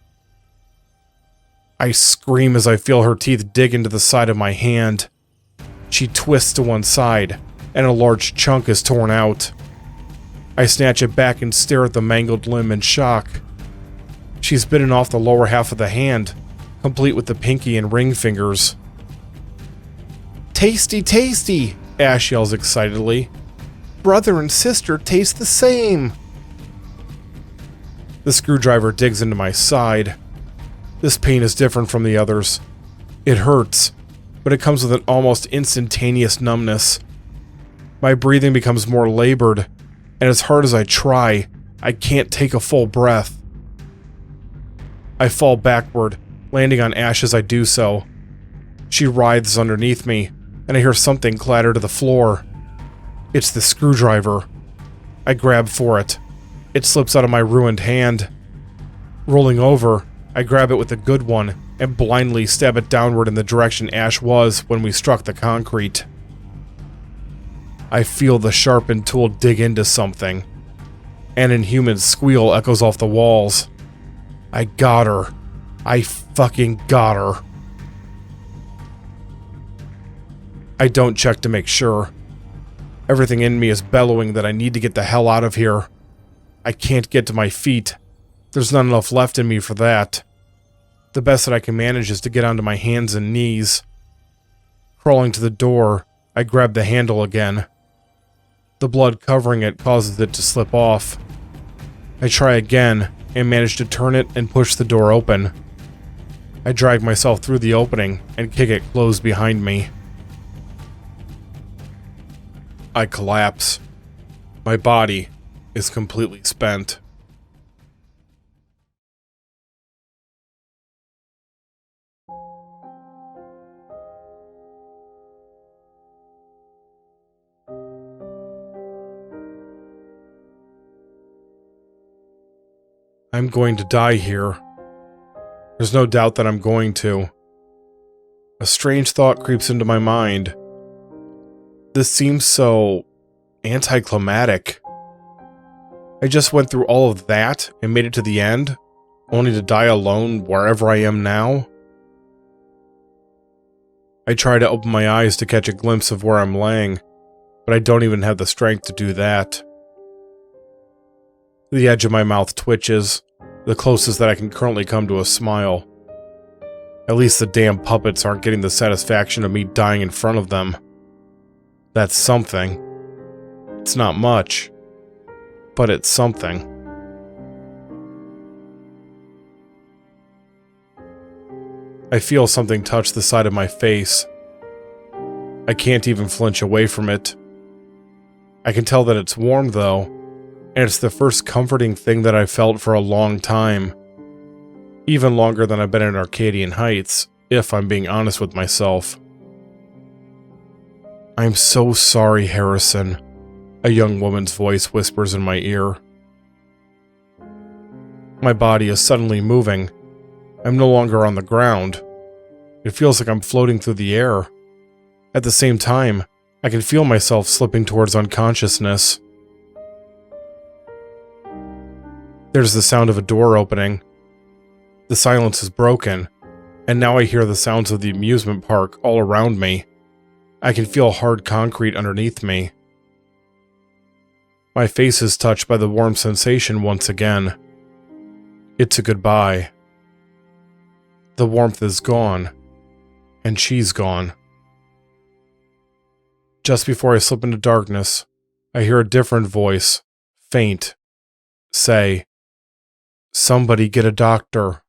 I scream as I feel her teeth dig into the side of my hand. She twists to one side, and a large chunk is torn out. I snatch it back and stare at the mangled limb in shock. She's bitten off the lower half of the hand, complete with the pinky and ring fingers. "Tasty, tasty!" Ash yells excitedly. "Brother and sister taste the same!" The screwdriver digs into my side. This pain is different from the others. It hurts, but it comes with an almost instantaneous numbness. My breathing becomes more labored, and as hard as I try, I can't take a full breath. I fall backward, landing on Ash as I do so. She writhes underneath me, and I hear something clatter to the floor. It's the screwdriver. I grab for it. It slips out of my ruined hand. Rolling over, I grab it with the good one and blindly stab it downward in the direction Ash was when we struck the concrete. I feel the sharpened tool dig into something. An inhuman squeal echoes off the walls. I got her. I fucking got her. I don't check to make sure. Everything in me is bellowing that I need to get the hell out of here. I can't get to my feet. There's not enough left in me for that. The best that I can manage is to get onto my hands and knees. Crawling to the door, I grab the handle again. The blood covering it causes it to slip off. I try again and manage to turn it and push the door open. I drag myself through the opening and kick it closed behind me. I collapse. My body is completely spent. I'm going to die here. There's no doubt that I'm going to. A strange thought creeps into my mind. This seems so anticlimactic. I just went through all of that and made it to the end, only to die alone wherever I am now. I try to open my eyes to catch a glimpse of where I'm laying, but I don't even have the strength to do that. The edge of my mouth twitches, the closest that I can currently come to a smile. At least the damn puppets aren't getting the satisfaction of me dying in front of them. That's something. It's not much, but it's something. I feel something touch the side of my face. I can't even flinch away from it. I can tell that it's warm though, and it's the first comforting thing that I've felt for a long time. Even longer than I've been in Arcadian Heights, if I'm being honest with myself. I'm so sorry, Harrison, a young woman's voice whispers in my ear. My body is suddenly moving. I'm no longer on the ground. It feels like I'm floating through the air. At the same time, I can feel myself slipping towards unconsciousness. There's the sound of a door opening. The silence is broken, and now I hear the sounds of the amusement park all around me. I can feel hard concrete underneath me. My face is touched by the warm sensation once again. It's a goodbye. The warmth is gone, and she's gone. Just before I slip into darkness, I hear a different voice, faint, say, "Somebody get a doctor."